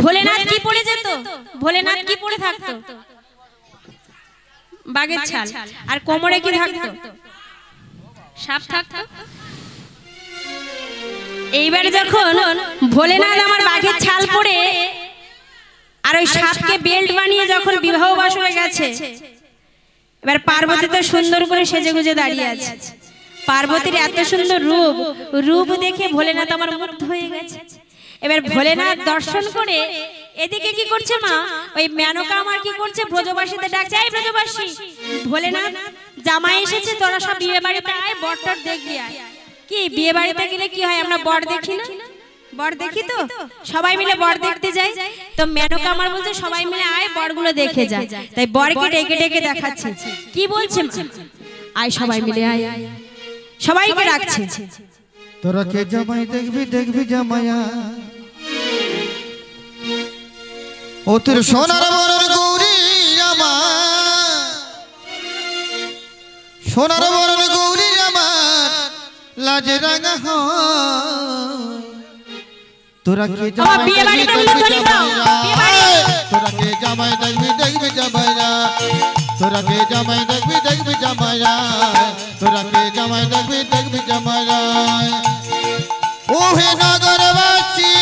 ভোলেনাথ কি পরে যেত? ভোলেনাথ কি পরে থাকতো? বাঘের ছাল। আর কোমরে কি থাকতো? সাপ থাকতো। এইবারে যখন ভোলেনাথ আমার বাঘের ছাল পরে আর ওই সাপকে বেল্ট বানিয়ে যখন বিবাহ বাসরে গেছে, এবার পার্বতী তো সুন্দর করে সেজে গুজে দাঁড়িয়ে আছে। পার্বতীর এত সুন্দর রূপ দেখে ভোলেনাথ আমার মুগ্ধ হয়ে গেছে। এবার ভোলেনাথ দর্শন করে এদিকে কি করছে মা, ওই মেনকা আমার কি করছে, ব্রজবাসীদের ডাকছে, এই ব্রজবাসী ভোলেনাথ জামাই এসেছে, তোরা সব বিয়ে বাড়িতে আয়, বরটর দেখবি আয়। কি বিয়ে বাড়িতে গেলে কি হয়, আমরা বর দেখি না? বর দেখি তো, সবাই মিলে বর দেখতে যাই। তো মেনকা আমার বলছে সবাই মিলে আয়, বরগুলো দেখে যায়। তাই বরকে ডেকে ডেকে দেখাচ্ছে। কি বলছে, আয় সবাই মিলে আয়, সবাইকে রাখছে। তোরা কে জামাই দেখবি, দেখবি জামাইয়া, ও তোর সোনার বরের গৌরী আমার, সোনার বরের গৌরী আমার লাজে রাঙা হয়। তোরা কে জামাই দেখবি, দেখবি জামাইয়া, তোরা কে জামাই দেখবি, দেখবি জামাইয়া, তোরা কে জামাই দেখবি, দেখবি জামাইয়া, তোরা কে জামাই দেখবি, দেখবি জামাইয়া। ওহে নগরবাসী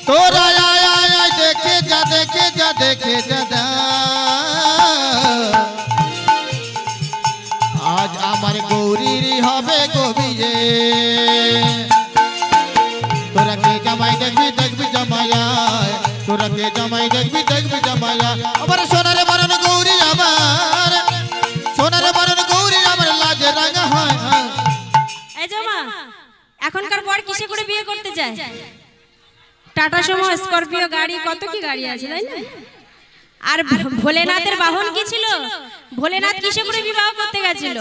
তোরা আয় আয় আয়, দেখে যা, দেখে যা, দেখে যা, আজ আমার গৌরীর হবে কবিয়ে। তোরা কে জামাই দেখবি, দেখবি জামাইয়া, তোরা কে জামাই দেখবি, দেখবি জামাইয়া। আমার সোনার বরণ গৌরী আমার, সোনার বরণ গৌরী আমার লাজে রাঙা হয়। এই যে মা, এখনকার বর কিসে করে বিয়ে করতে যায়? টাটা সুমো, স্করপিও গাড়ি, কত কি গাড়ি আছে তাই না? আর ভোলেনাথের বাহন কি ছিল? ভোলেনাথ কিসে করে বিবাহ করতে গেছিল?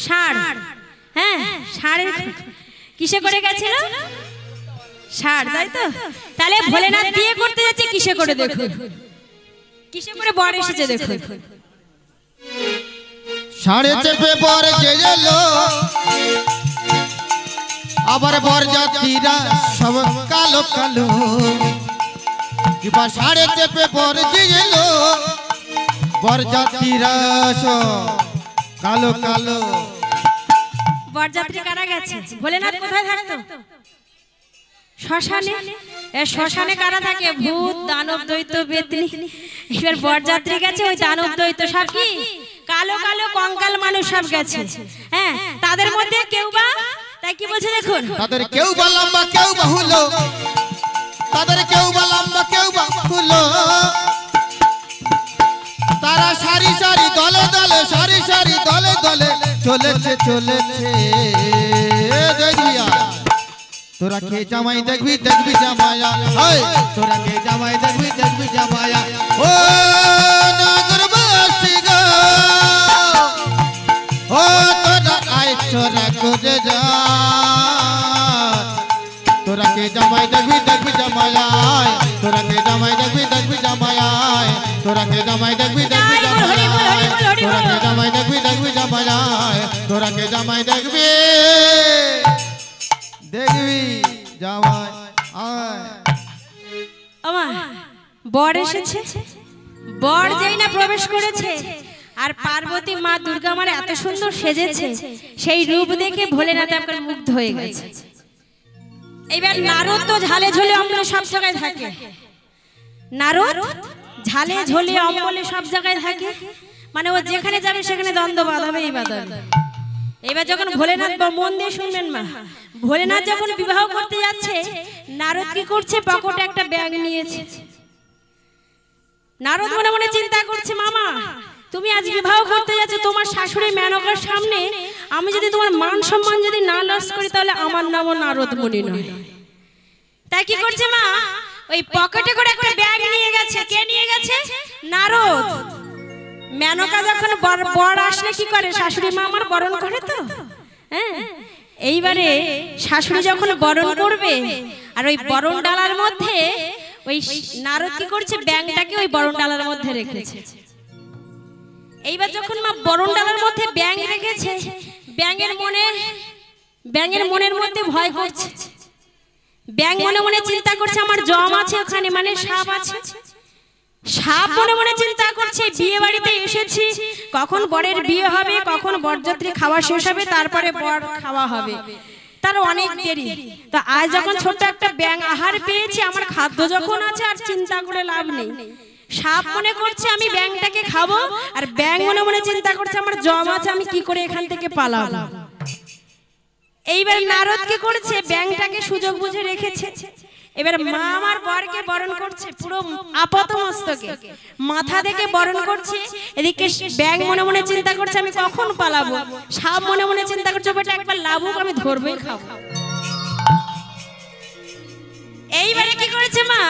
ষাঁড়। হ্যাঁ, ষাঁড়ের কিসে করে গেছিল? ষাঁড়, তাই তো? তাহলে ভোলেনাথ বিয়ে করতে যাচ্ছে কিসে করে, দেখো কিসে করে বর এসেছে, দেখো। ষাঁড়ে চেপে বর যে এলো, আবার বরযাত্রীরা সব কালো কালো, কিবা ষাঁড়ে চেপে বর যে এলো, বরযাত্রীরা সব কালো কালো। বরযাত্রী কারা গেছে? ভোলেনাথ কোথায় থাকতো? শ্মশানে। শ্মশানে কারা থাকে? ভূত, দানব, দৈত্য, বেতনি। এবার বরযাত্রী গেছে, ওই দানব দৈত্য সব কি কালো কালো কঙ্কাল মানুষ সব গেছে। হ্যাঁ, তাদের মধ্যে কেউ বা, তাই কি বলছে দেখুন, তাদের কেউ বা লম্বা, কেউ বা হুলো, তাদের কেউ বা লম্বা, কেউ বা হুলো, তারা সারি সারি দলে দলে, সারি সারি দলে দলে চলেছে চলেছে। দেখবি তোরা কে জামাই দেখবি, দেখবি জামাইয়া, তোরা কে জামাই দেখবি, দেখবি জামাইয়া। ও নাগরবাসী গো, ও তোরা আয় চোরা করে যা, তোরা কে জামাই দেখবি, দেখবি জামাইয়া, তোরা কে জামাই দেখবি, দেখবি জামাইয়া, তোরা কে জামাই দেখবি, দেখবি জামাইয়া, তোরা কে জামাই দেখবি, দেখবি জামাইয়া, তোরা কে জামাই দেখবি, দেখবি জামাই। বর এসেছে, বর যেই না প্রবেশ করেছে, আর পার্বতী মা দুর্গা আমার এত সুন্দর সেজেছে, সেই রূপ দেখে ভোলেনাথ আপনার মুগ্ধ হয়ে গেছে। এবার নারদ তো ঝালে ঝোলে অম্বলে সব জায়গায় থাকে, নারদ ঝালে ঝোলে অম্বলে সব জায়গায় থাকে, মানে ও যেখানে যাবে সেখানে দ্বন্দ্ব বাঁধাবেই বাঁধাবে। এবার যখন ভোলেনাথ মন দিয়ে শুনবেন মা, ভোলেনাথ যখন বিবাহ করতে যাচ্ছে, নারদ কি করছে, পকেটে একটা ব্যাগ নিয়েছে। নারদ মনে মনে চিন্তা করছে, মামা তুমি আজ বিবাহ করতে যাচ্ছ, তোমার শাশুড়ি মেনকার সামনে আমি যদি তোমার মান সম্মান যদি না লস করি, তাহলে আমার নামও নারদ মুনি নয়। তাই কি করছে মা, ওই পকেটে করে একটা ব্যাগ নিয়ে গেছে। কে নিয়ে গেছে? নারদ। মেনকা যখন বর আসলে কি করে, শাশুড়ি মা আমার বরণ করে তো, হ্যাঁ। এইবারে শাশুড়ি যখন বরণ করবে, আর ওই বরণ ডালার মধ্যে ওই নারদ কি করছে, ব্যাংটাকে ওই বরণ ডালার মধ্যে রেখেছে। এইবার যখন মা বরণ ডালার মধ্যে ব্যাং রেখেছে, ব্যাঙের মনের মধ্যে ভয় করছে। ব্যাং মনে মনে চিন্তা করছে, আমার জম আছে ওখানে, মানে সাপ আছে। সাপ মনে মনে চিন্তা করছে, বিয়ে বাড়িতে এসেছি, কখন বরের বিয়ে হবে, কখন বরযাত্রী খাওয়া শেষ হবে, তারপরে বর খাওয়া হবে, তার অনেক দেরি। তো আজ যখন ছোট্ট একটা ব্যাং আহার পেয়েছি, আমার খাদ্য যখন আছে, আর চিন্তা করে লাভ নেই। সাপ মনে করছে আমি ব্যাংটাকে খাবো, আর ব্যাং মনে মনে চিন্তা করছে আমার জম আছে, আমি কি করে এখান থেকে পালাবো। এইবার নারদ কি করছে, ব্যাংটাকে সুযোগ বুঝে রেখেছে। এবার মা আমার বরকে বরণ করছে, পুরো আপাতমস্তকে মাথা থেকে বরণ করছে। এদিকে ব্যাং মনে মনে চিন্তা করছে আমি কখন পালাবো। সাপ মনে মনে চিন্তা করছে বেটা একবার লাভুক, আমি ধরবই খাবো। এইবারে কি করেছে মা,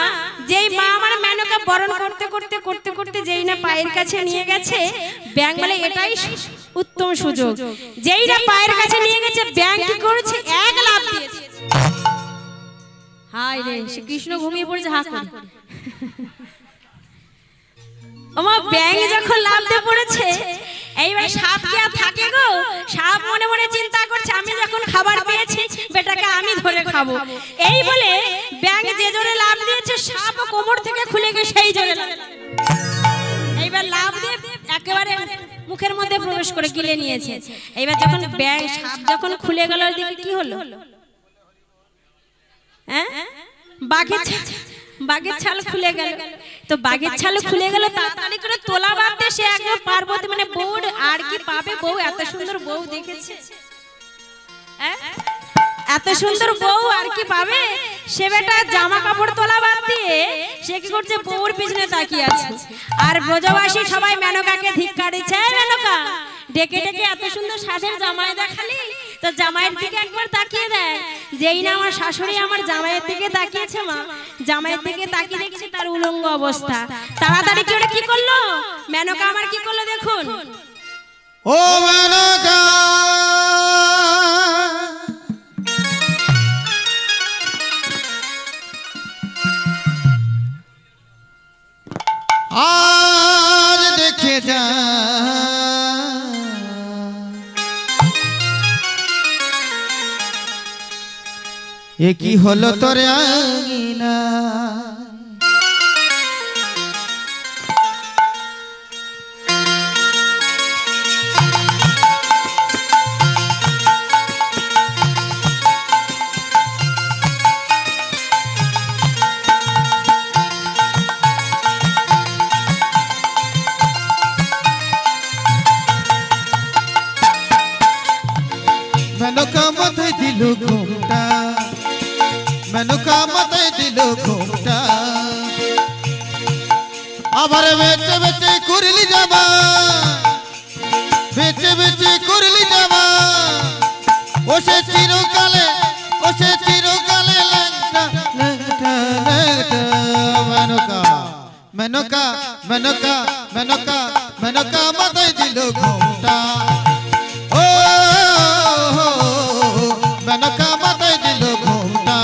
যেই মা আমার মেনকা বরণ করতে করতে করতে করতে যেই না পায়ের কাছে নিয়ে গেছে, ব্যাং বলে এটাই উত্তম সুযোগ। যেই না পায়ের কাছে নিয়ে গেছে, ব্যাং কি করেছে, এক লাফ দিয়েছে। হায় রে, সে কৃষ্ণ ঘুমিয়ে পড়েছে হাঁ করে। ওমা ব্যাং যখন লাফ দিয়ে পড়েছে, এইবার সাপ কি আর থাকে গো। সাপ মনে মনে চিন্তা করছে আমি যখন খাবার পেয়েছি, বেটাকে আমি ধরে খাবো। এই বলে ব্যাং যে জোরে লাফ দিয়েছে, সাপ কোমর থেকে খুলে গিয়ে সেই জোরে এইবার লাফ দিয়ে একেবারে মুখের মধ্যে প্রবেশ করে গিলে নিয়েছে। এইবার যখন ব্যাং সাপ যখন খুলে গেল, ওইদিকে কি হলো, হ্যাঁ, বাঘের ছাল খুলে গেল। তো বাঘের ছাল খুলে গেল, তাড়াতাড়ি করে তোলা বাঁধতে সে একদম পার্বতী, মানে বউ আর কি পাবে, বউ এত সুন্দর বউ দেখেছে, এত সুন্দর বউ আর কি পাবে। সে বেটা জামা কাপড় তোলা বাদ দিয়ে সে কি করছে, বউর পিছনে তাকিয়ে আছে। আর ব্রজবাসী সবাই মেনকাকে ধিক্কার দিচ্ছে, মেনকা ডেকে ডেকে এত সুন্দর সাধের জামাই দেখালি, তো জামাইয়ের দিকে একবার তাকিয়ে দেয়। যেই না আমার শাশুড়ি আমার জামাইয়ের দিকে তাকিয়েছে, মা জামাইয়ের দিকে তাকিয়ে দেখছে তার উলঙ্গ অবস্থা। তাড়াতাড়ি কি ওরা কি করলো, মেনকা আমার কি করলো দেখুন। ও মেনকা আজ দেখে যা, এ কি হলো তোর আঙিনা। মেনকা মাথায় দিল ঘুমটা, মেনকা মাথায় দিল ঘুমটা, আবার বেচে বেচে করলি যাবা, বেচে বেচে করলি যাবা। ও সে চিরকালে, ও সে চিরকালে ল্যাংটা ল্যাংটা ল্যাংটা। মেনকা মেনকা মেনকা মেনকা মেনকা মাথায় দিল ঘুমটা, ও মেনকা মাথায় দিল ঘুমটা,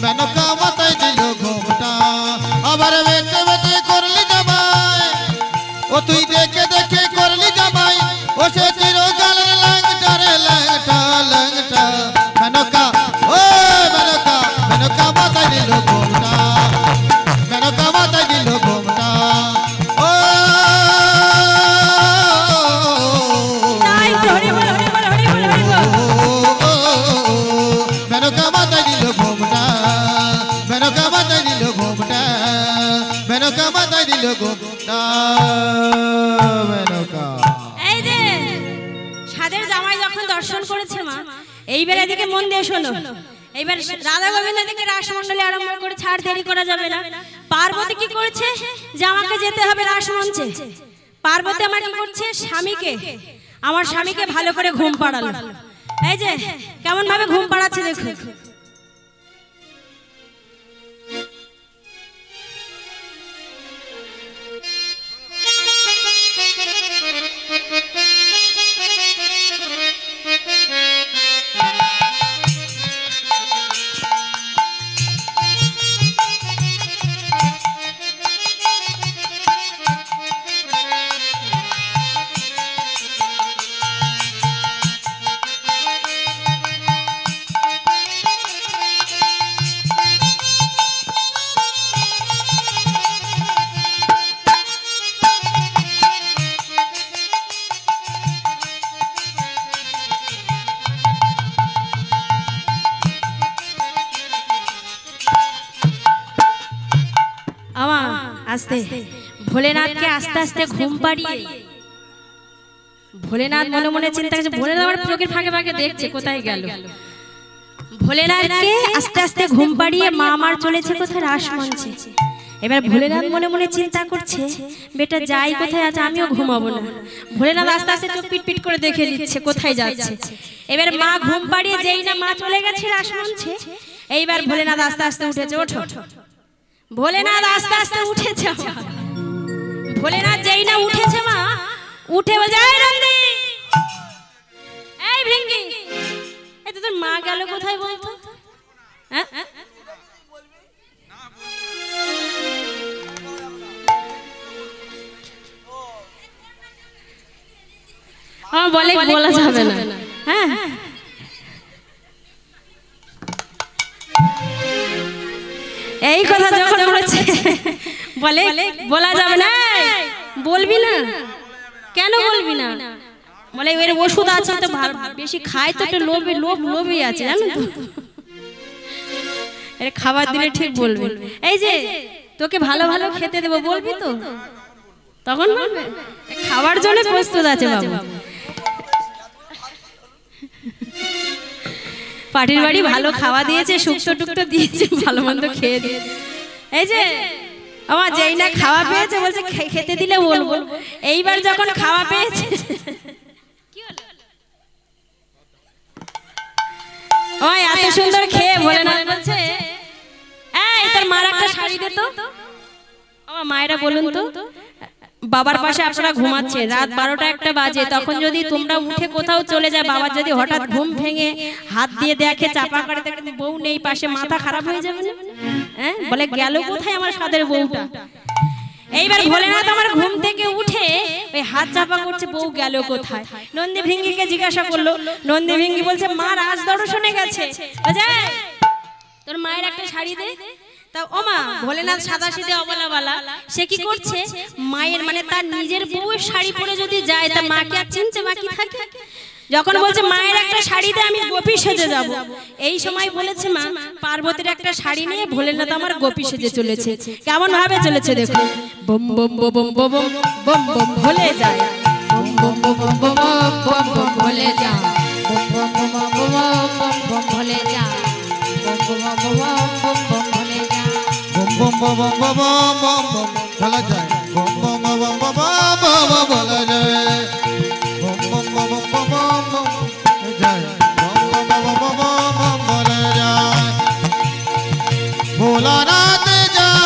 মেনকা মাথায় দিল ঘুমটা, আবার বেঁচে বেঁচে করলি জামাই। ও তুই দেখে দেখে করলি জামাই, ও সে চিরকালের ল্যাংটা রে ল্যাংটা ল্যাংটা। মেনকা ও মেনকা মেনকা মাথায় দিল ঘুমটা, মেনকা মাথায় দিল ঘুমটা, ও মেনকা মাথায় দিল ঘুমটা, মেনকা মাথায় দিল ঘুমটা, মেনকা মাথায় দিল ঘুমটা। মেনকা এই যে সাধের জামাই যখন দর্শন করেছে মা, এইবার এদিকে মন দিয়ে শোনো। এইবার রাধা গোবিন্দ থেকে রাসমণ্ডলী আরম্ভ করে ছাড়, দেরি করা যাবে না। পার্বতী কি করছে যে আমাকে যেতে হবে রাসমঞ্চে। পার্বতী আমার কি করছে, স্বামীকে, আমার স্বামীকে ভালো করে ঘুম পাড়ালো। এই যে কেমন ভাবে ঘুম পাড়াচ্ছে দেখো। আস্তে ভোলেনাথকে আস্তে আস্তে ঘুম পাড়িয়ে, ভোলেনাথ মনে মনে চিন্তা করছে, ভোলেনাথ আমার চোখের ফাঁকে ফাঁকে দেখছে কোথায় গেল। ভোলেনাথকে আস্তে আস্তে ঘুম পাড়িয়ে মা আমার চলেছে কোথায়, রাসমঞ্চে। এবার ভোলেনাথ মনে মনে চিন্তা করছে, বেটা যাই কোথায় আছে, আমিও ঘুমাবো না। ভোলেনাথ আস্তে আস্তে চোখ পিট পিট করে দেখে নিচ্ছে কোথায় যাচ্ছে। এবার মা ঘুম পাড়িয়ে যেই না মা চলে গেছে রাসমঞ্চে, এইবার ভোলেনাথ আস্তে আস্তে উঠেছে। ওঠো, ভোলেনাথ আস্তে আস্তে উঠেছে। ভোলেনাথ যেই না উঠেছে মা উঠে বলছে, এই নন্দী, এই ভিঙ্গি, এই তো তোর মা গেল কোথায় বলতো? হ্যাঁ বলে বলা যাবে না। হ্যাঁ এই কথা যখন বলেছে বলে বলা যাবে না, বলবি না কেন বলবি না? বলে এর ওষুধ আছে তো, বেশি খায় তো, লোভই আছে জানো তো, এর খাবার দিলে ঠিক বলবি। এই যে তোকে ভালো ভালো খেতে দেবো বলবি তো, তখন বলবে খাবার জন্য প্রস্তুত আছে বাবু। পাটির বাড়ি ভালো খাওয়া দিয়েছে, শুক্তো টুকটো দিয়েছে, ভালো মন্দ খেয়ে দিয়েছে। এই যে আমার যেই না খাওয়া পেয়েছে বলছে খেতে দিলে বলবো। এইবার যখন খাওয়া পেয়েছে ওই এত সুন্দর খেয়ে ভোলেনাথ বলছে, এই তোর মার একটা শাড়ি দে তো। আমার মায়েরা বলুন তো, বাবার পাশে আপনারা ঘুমাচ্ছেন, রাত 12টা 1টা বাজে, তখন যদি তোমরা উঠে কোথাও চলে যায়, বাবার যদি হঠাৎ ঘুম ভেঙে হাত দিয়ে দেখে চাপা করে দেখে বউ নেই পাশে, মাথা খারাপ হয়ে যাবে না? হ্যাঁ বলে গেল কোথায় আমার সাদের বউটা। এইবার ভোলেনাথ আমার ঘুম থেকে উঠে ওই হাত চাপা করছে, বউ গেল কোথায়। নন্দী ভিঙ্গিকে জিজ্ঞাসা করলো, নন্দী ভিঙ্গি বলছে মা রাজ দর্শনে গেছে। বলছে তোর মায়ের একটা শাড়ি দে। তা ও মা, ভোলেনাথ সাদা সিধে অবলাওয়ালা, সে কি করছে, মায়ের মানে তার নিজের বউয়ের শাড়ি পরে যদি যায় তা মাকে আর চিনতে বাকি থাকে? যখন বলছে মায়ের একটা শাড়ি দে, আমি গোপী সেজে যাব, এই সময় বলেছে মা পার্বতীর একটা শাড়ি নিয়ে ভোলেনাথ আমার গোপী সেজে চলেছে। কেমন ভাবে চলেছে দেখো, বম বম বম বম বম বম বম ভোলে যায়, বম বম বম বম বম বম ভোলে যায়, বম বম বম বম বম বম ভোলে যায়, বম বম বম বম বম ভোলে যায়, বম বম বম বম বম বম বলা যায়, বম বম বম বম বম বলা যায়, বম বম বম বম বম যায়, বম বম বম বম বলা যায়। ভোলানাথ যায়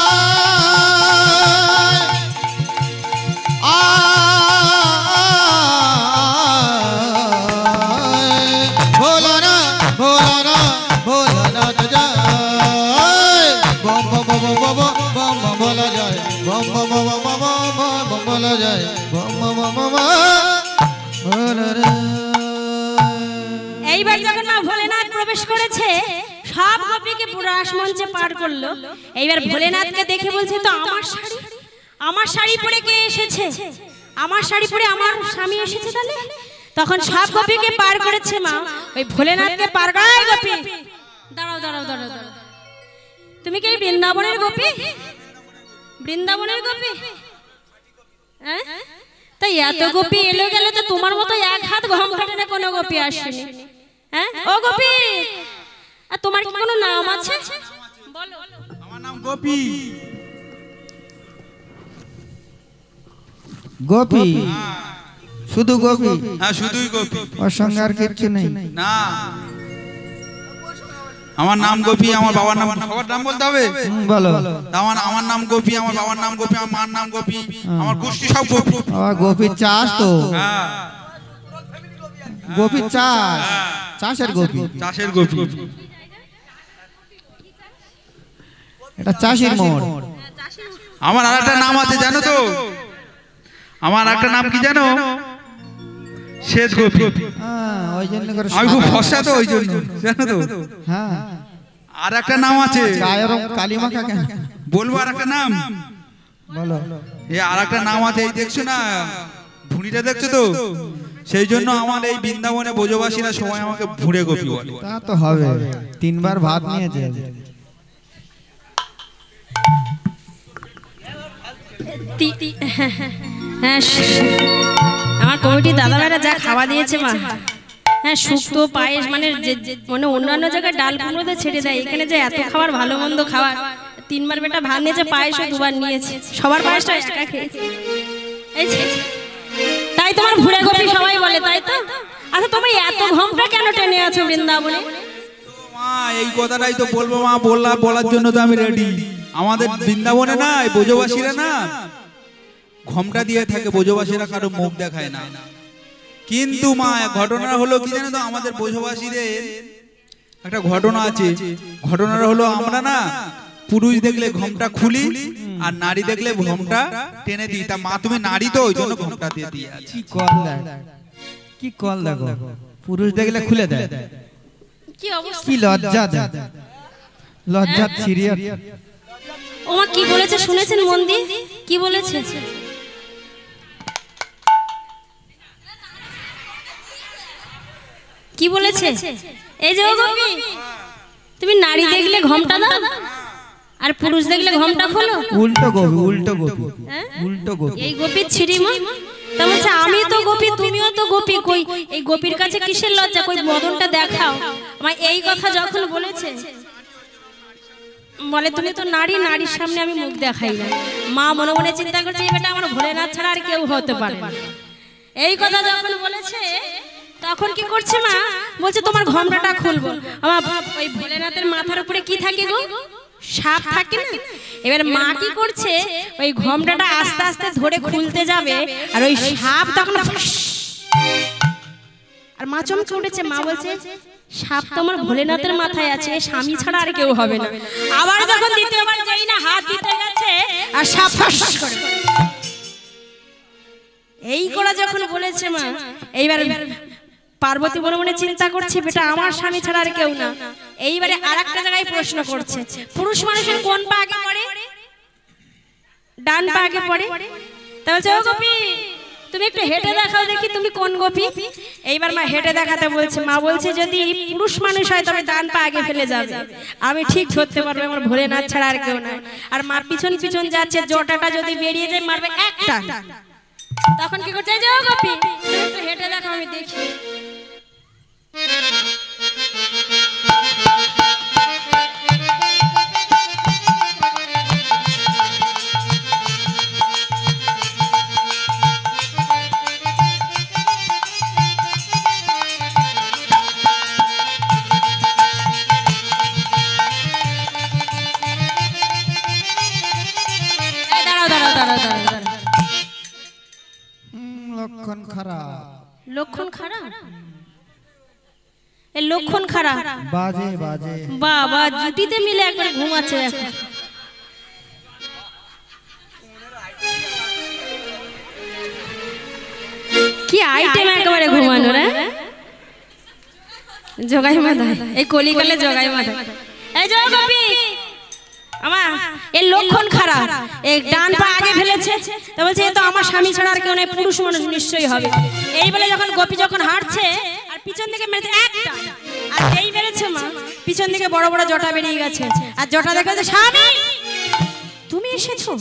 ভোলানাথ ভোলানাথ ভোলানাথ যায়, বম বম বম বম বম বলা যায়, বম বম বম বম বম বলা যায়, বম বম বম এইবার যখন মা ভোলেনাথ প্রবেশ করেছে, সব গোপীকে পুরো রাসমঞ্চে পার করলো। এইবার ভোলেনাথকে দেখে বলছে, তো আমার শাড়ি পরে কে এসেছে? আমার শাড়ি পরে আমার স্বামী এসেছে তাহলে? তখন সব গোপীকে পার করেছে মা, ওই ভোলেনাথকে পার করাই গোপী। দাঁড়াও দাঁড়াও দাঁড়াও দাঁড়াও, তুমি কি বৃন্দাবনের গোপী? বৃন্দাবনের গোপী? হ্যাঁ তাই এত গোপী এলো গেল, তো তোমার মতো এক হাত গম কাটে না কোনো গোপী আসেনি। হ্যাঁ ও গোপী, আর তোমার কি কোনো নাম আছে? বলো। আমার নাম গোপী। গোপী, শুধু গোপী? হ্যাঁ শুধুই গোপী, ওর সঙ্গে আর কিচ্ছু নেই? না আমার নাম গোপী, আমার বাবার নাম, সবার নাম বলতে হবে? বলো। আমার নাম গোপী, আমার বাবার নাম গোপী, আমার মার নাম গোপী, আমার গোষ্ঠী সব গোপী। গোপী চাষ তো? হ্যাঁ গোপী চাষ, চাষের গোপী? চাষের গোপী। এটা চাষির মোড়। আমার আর একটা নাম আছে জানো তো? আমার একটা নাম কি জানো? শ্বেত গোপী। ওই জন্য করে আমি খুব ফর্সা তো, ওই জন্য জানো তো। হ্যাঁ, আর একটা নাম আছে। গায়ের রং কালী মাখা কেন? বলবো আর একটা নাম? বলো। এই আর একটা নাম আছে, এই দেখছো না ভুঁড়িটা দেখছো তো? সেই জন্য আমার এই বৃন্দাবনে ব্রজবাসীরা সবাই আমাকে ভুঁড়ে গোপী বলে। তা তো হবে, 3 বার ভাত নিয়েছে। হ্যাঁ আমার কমিটি দাদা ভাইরা যা খাওয়া দিয়েছে মা, হ্যাঁ শুক্তো পায়েস, মানে মানে অন্যান্য জায়গায় ডাল কুমড়োতে ছেড়ে দেয়, এখানে যে এত খাবার ভালো মন্দ খাবার, 3 বার বেটা ভাত নিয়েছে, পায়েসও 2 বার নিয়েছে, সবার পায়েসটা একা খেয়েছে। তাই তোমার ভুঁড়ে গোপী সবাই বলে, তাই তো? আচ্ছা তুমি এত ঘোমটা কেন টেনে আছো বৃন্দাবনে? মা এই কথাটাই তো বলবো মা, বলার জন্য তো আমি রেডি। আমাদের বৃন্দাবনে না এই ব্রজবাসীরা না ঘোমটা দিয়ে থাকে, ব্রজবাসীরা কারো মুখ দেখায় না। কিন্তু মা ঘটনা হলো কি জানো তো, আমাদের ব্রজবাসীদের একটা ঘটনা আছে। ঘটনাটা হলো আমরা না পুরুষ দেখলে ঘোমটা খুলি, আর নারী দেখলে ঘোমটা টেনে দিই। তা মা তুমি নারী তো, ওই জন্য ঘোমটা দিয়ে দিয়ে আছি। কি কল দেখো, পুরুষ দেখলে খুলে দেয়। কি অবস্থা, কি লজ্জা দেয়, লজ্জা সিরিয়াস। ওমা কি বলেছে শুনেছেন মন দিয়ে? কি বলেছে? কি বলেছে? এই যে ও গোপী, তুমি নারী দেখলে ঘোমটা দাও আর পুরুষ দেখলে ঘোমটা খোলো? উল্টো গোপী, উল্টো গোপী, উল্টো গোপী। এই গোপীর ছিড়িমা তা বলছে আমি তো গোপী, তুমিও তো গোপী, কই এই গোপীর কাছে কিসের লজ্জা, কই মদনটা দেখাও। আমার এই কথা যখন বলেছে, বলে তুমি তো নারী, নারীর সামনে আমি মুখ দেখাই না। মা মনে মনে চিন্তা করছে এই বেটা আমার ভোলেনাথ ছাড়া আর কেউ হতে পারে না। এই কথা যখন বলেছে তখন কি করছে মা, বলছে তোমার ঘোমটাটা খুলবো। আমার ওই ভোলেনাথের মাথার উপরে কি থাকে গো? সাপ থাকে না? এবার মা কি করছে, ওই ঘোমটাটা আস্তে আস্তে ধরে খুলতে যাবে, আর ওই সাপ তখন আর মা চমকে উঠেছে। মা বলছে সাপ তো আমার ভোলেনাথের মাথায় আছে, স্বামী ছাড়া আর কেউ হবে না। আবার যখন দ্বিতীয়বার যাই না হাত দিতে গেছে, আর সাপ ফাঁস করে এই করা যখন বলেছে মা, এইবার পার্বতী মনে মনে চিন্তা করছে বেটা আমার স্বামী ছাড়া আর কেউ না। এইবারে আরেকটা জায়গায় প্রশ্ন করছে, পুরুষ মানুষের কোন পা আগে পড়ে? ডান পা আগে পড়ে। তা বলছে ও গোপী তুমি একটু হেঁটে দেখাও দেখি তুমি কোন গোপী। এইবার মা হেঁটে দেখাতে বলছে। মা বলছে যদি পুরুষ মানুষ হয় তবে ডান পা আগে ফেলে যাবে, আমি ঠিক ধরতে পারবো আমার ভোলেনাথ ছাড়া আর কেউ নাই। আর মা পিছন পিছন যাচ্ছে, জটাটা যদি বেরিয়ে যায় মারবে একটা। তখন কি করছে, যাও গোপী একটু হেঁটে দেখাও আমি দেখি। লক্ষণ খারাপ, লক্ষণ খারাপ, এ লক্ষণ খারাপ। বাজে বাজে বাবা জুটিতে মিলে একবার ঘুমাচ্ছে দেখো। কি আইটেম একেবারে ঘুমানো রে, জগাই মাথা, এই কলিকালে জগাই মাথা। এই যে গোপী আমার এর লক্ষণ খারাপ, এই ডান পা আগে ফেলেছে, তো বলছে এ তো আমার স্বামী ছাড়া আর কেউ নেই, পুরুষ মানুষ নিশ্চয়ই হবে। এই বলে যখন গোপী যখন হাঁটছে আর পিছন দিকে মেরেছে একটা, আর এই মেরেছে মা পিছন দিকে বড় বড় জটা বেরিয়ে গেছে, আর জটা দেখে স্বামী তুমি এসেছো,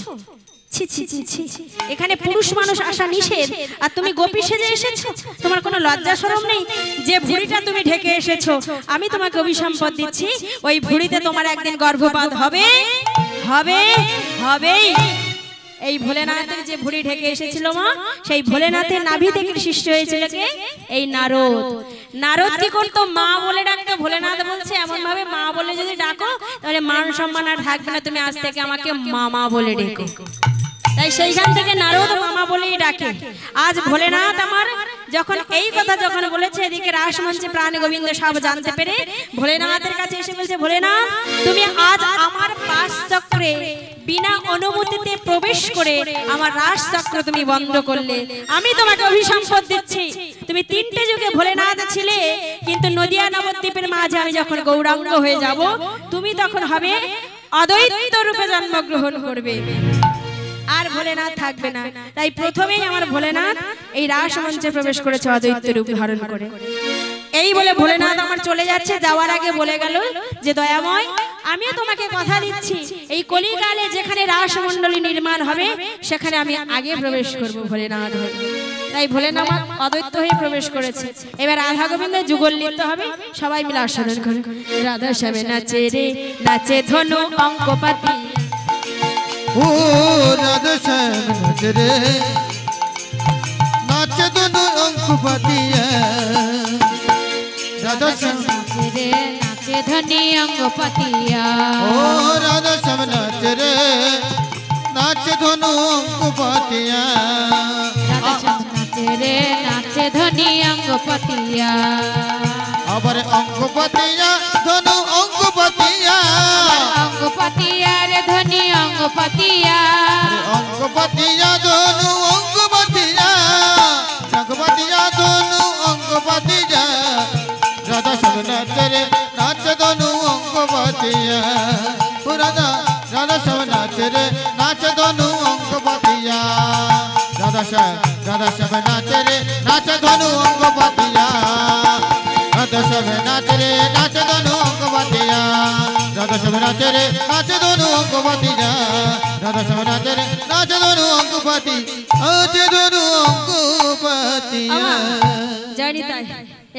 ছি ছি ছি ছি, এখানে পুরুষ মানুষ আসা নিষেধ, আর তুমি গোপী সেজে এসেছো। তোমার কোনো লজ্জা শরম নেই? যে ভুঁড়িটা তুমি ঢেকে এসেছো, আমি তোমাকে অভিসম্পদ দিচ্ছি, ওই ভুঁড়িতে তোমার একদিন গর্ভপাত হবে হবে হবেই। এই ভোলেনাথের যে ভুঁড়ি ঢেকে এসেছিল মা, সেই ভোলেনাথের নাভি থেকে সৃষ্টি হয়েছিল কে? এই নারদ। নারদ কি করতো? মা বলে ডাকতো। ভোলেনাথ বলছে এমন ভাবে মা বলে যদি ডাকো তাহলে মান সম্মান আর থাকবে না, তুমি আজ থেকে আমাকে মামা বলে ডেকো। তাই সেইখান থেকে নারদ মামা বলেই ডাকে। আজ ভোলেনাথ আমার যখন এই কথা যখন বলেছে, এদিকে রাসমঞ্চে প্রাণ গোবিন্দ সব জানতে পেরে ভোলেনাথের কাছে এসে বলছে, ভোলেনাথ তুমি আজ আমার পাশ চক্রে বিনা অনুমতিতে প্রবেশ করে আমার রাস চক্র তুমি বন্ধ করলে। আমি তোমাকে অভিসম্পদ দিচ্ছি, তুমি 3টে যুগে ভোলেনাথ ছিলে, কিন্তু নদিয়া নবদ্বীপের মাঝে আমি যখন গৌরাঙ্গ হয়ে যাব, তুমি তখন হবে অদ্বৈত রূপে জন্মগ্রহণ করবে, আর ভোলেনাথ থাকবে না। তাই প্রথমেই আমার ভোলেনাথ এই রাসমঞ্চে প্রবেশ করেছে অদ্বৈত রূপ ধারণ করে। এই বলে ভোলেনাথ আমার চলে যাচ্ছে, যাওয়ার আগে বলে গেল যে দয়াময়, আমিও তোমাকে কথা দিচ্ছি, এই কলিকালে যেখানে রাসমণ্ডলী নির্মাণ হবে সেখানে আমি আগে প্রবেশ করব ভোলেনাথ হয়ে। তাই ভোলেনাথ অদ্বৈত হয়ে প্রবেশ করেছে। এবার রাধা গোবিন্দ যুগল নৃত্য হবে, সবাই মিলে আস্বাদন করে। রাধা শ্যামে নাচে রে নাচে ধনু অঙ্কপাতি, ও রাধা শ্যাম নাচে রে নাচে ধনু অঙ্কপাতিয়া। রাধা শ্যাম নাচে রে নাচে ধনি অঙ্গপাতিয়া। ও রাধা শ্যাম নাচে রে নাচে ধনু অঙ্কপাতিয়া। রাধা শ্যাম নাচে রে নাচে ধনি অঙ্গপাতিয়া। আবার অঙ্কপাতিয়া ধনু অঙ্কপাতিয়া। অঙ্গপাতিয়া রে ধনি অঙ্গপাতিয়া। অঙ্কপাতিয়া ধনু অঙ্কপাতিয়া। অঙ্কপাতিয়া ধনু অঙ্কপাতিয়া। রাধা শ্যাম নাচে রে নাচে ধনু অঙ্কপাতিয়া। ও রাধা রাধা শ্যাম নাচে রে নাচে ধনু অঙ্কপাতিয়া। রাধা শ্যাম নাচে রে নাচে ধনু অঙ্কপাতিয়া। রাধা শ্যাম নাচে রে নাচে ধনু অঙ্কপাতিয়া। রাধা শ্যাম নাচে রে নাচে ধনু অঙ্কপাতিয়া। রাধা শ্যাম নাচে রে নাচে ধনু অঙ্কপাতি। নাচে ধনু অঙ্কপাতিয়া। জানি তাই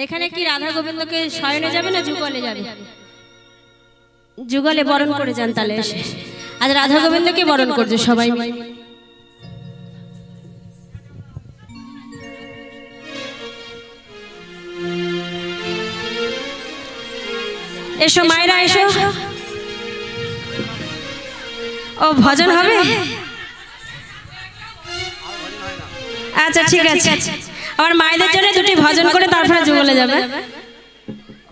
এখানে কি রাধা গোবিন্দকে শয়নে যাবে না যুগলে যাবে? যুগলে বরণ করে যান তাহলে এসে। আজ রাধা গোবিন্দকে বরণ করছে সবাই মিলে। এসো মায়েরা এসো। ও ভজন হবে? আচ্ছা ঠিক আছে, আমার মায়েদের জন্য দুটি ভজন করে তারপরে যুগলে যাবে।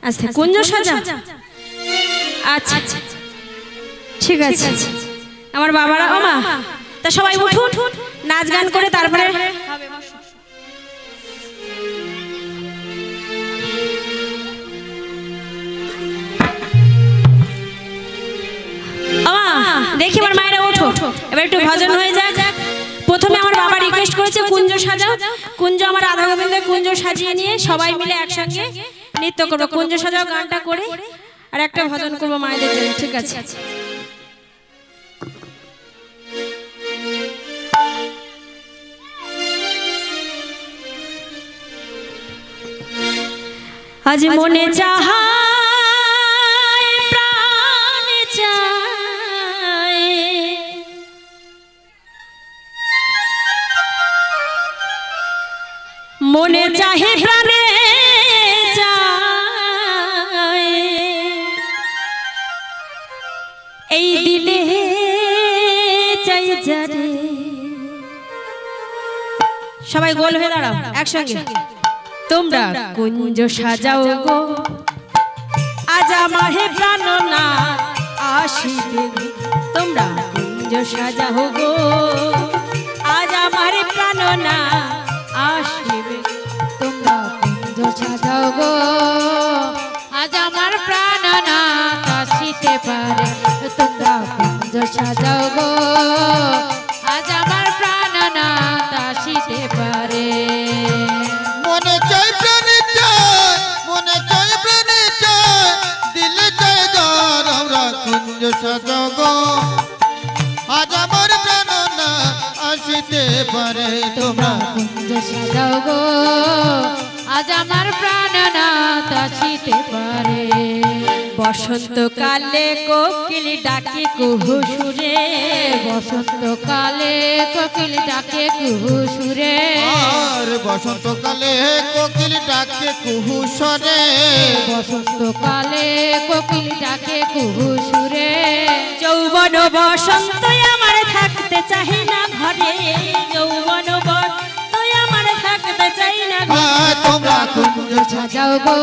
আচ্ছা কুঞ্জ সাজা, আচ্ছা ঠিক আছে। আমার বাবারা ও মা, তা সবাই উঠুন, নাচ গান করে তারপরে দেখি আমার মায়েরা ওঠো, এবার একটু ভজন হয়ে যাক। প্রথমে আমার বাবা রিকোয়েস্ট করেছে কুঞ্জ সাজাও। কুঞ্জ আমার রাধা গোবিন্দের কুঞ্জ সাজিয়ে নিয়ে সবাই মিলে একসঙ্গে নৃত্য করবো। কুঞ্জ সাজাও গানটা করে আর একটা ভজন করবো মায়েদের জন্য, ঠিক আছে? আজ মনে চাহায় প্রাণ চায়, মনে চাহে প্রাণে চায়, এই দিলে চাই যারে। সবাই গোল হয়ে দাঁড়াও একসঙ্গে। তোমরা কুঞ্জ সাজাও গো, আজ আমার প্রাণনা আসিবে। তোমরা কুঞ্জ সাজাও গো, আজ আমার প্রাণনা আসিবে। তোমরা কুঞ্জ সাজাও গো, আজ আমার প্রাণনাথ আসিতে পারে। তোমরা কুঞ্জ সাজাও গো, আজ আমার প্রাণনাথ আসিতে পারে। মনে চাই প্রাণে চাই, মনে চাই প্রাণে চাই, দিলে চাই যার। আমরা কুঞ্জ সাজাও গো, আজ আমার প্রাণনাথ পারে তোমরা কুঞ্জ সাজাও গো আজ আমার প্রাণনাথ আসিতে পারে বসন্তকালে কোকিল ডাকে কুহু সুরে বসন্তকালে কোকিল ডাকে কুহু সুরে আর বসন্তকালে কোকিল ডাকে কুহু স্বরে বসন্তকালে কোকিল ডাকে কুহু সুরে যৌবন বসন্ত আমার থাকতে চাই না ঘরে যৌবন বসন্ত আমার থাকতে চাই না ঘরে তোমরা কুঞ্জ সাজাও গো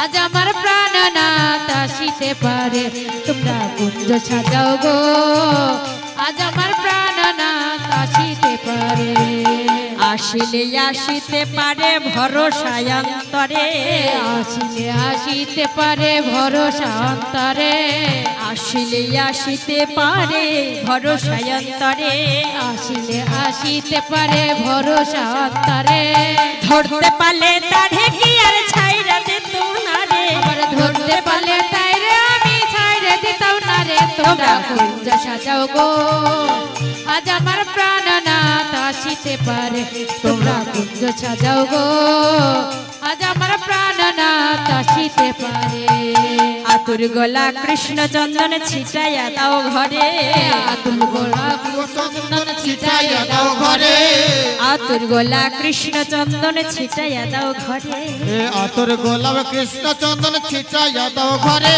আজ আমার প্রাণনাথ আসিতে পারে তোমরা কুঞ্জ সাজাও গো আজ আমার প্রাণনাথ আসিতে পারে আসিলে আসিতে পারে ভরসায় অন্তরে আসিলে আসিতে পারে ভরসা অন্তরে আসিলে আসিতে পারে ভরসায় অন্তরে আসিলে আসিতে পারে ভরসা অন্তরে ধরতে পারলে তারে কি আর ছাইরা দিত না রে আবার ধরতে পারলে তাই রে আমি ছাইড়ে দিতাম না রে তোমরা কুঞ্জ সাজাও গো আজ আমার প্রাণনাথ আসিতে পারে তোমরা কুঞ্জ সাজাও গো আজ আমার প্রাণনাথ আসিতে পারে আতুর গলা কৃষ্ণ চন্দন ছিটাইয়া দাও ঘরে আতুল গোলাপ চন্দন ছিটাইয়া দাও ঘরে আতুর গলা কৃষ্ণ চন্দন ছিটাইয়া দাও ঘরে আতর গোলাপ কৃষ্ণ চন্দন ছিটাইয়া দাও ঘরে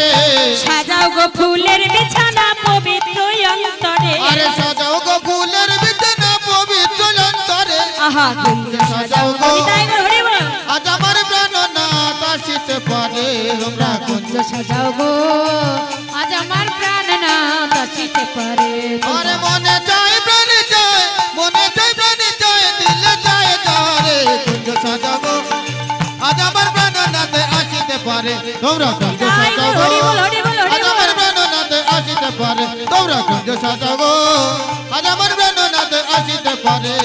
সাজাও গো ফুলের বিছানা পবিত্র অন্তরে আরে সাজাও গো ফুলের বিছানা পবিত্র অন্তরে আহা কুঞ্জ সাজাও গো কবিতায় গো হরিব আজ আমার প্রাণনাথ আসিতে পারে তোমরা কুঞ্জ কুঞ্জ সাজাও গো আজ আমার প্রাণনাথ আসিতে পারে আরে মনে চায় প্রাণে চায় মনে চায় প্রাণে চায় দিলে চায় যারে কুঞ্জ সাজাবো আজ আমার প্রাণনাথ আসিতে পারে তোমরা কুঞ্জ সাজাবো হরিবল হরিবল আজ হরিবল আমার প্রাণনাথ আসিতে পারে তোমরা কুঞ্জ সাজাবো আজ আমার প্রাণনাথ আসিতে পারে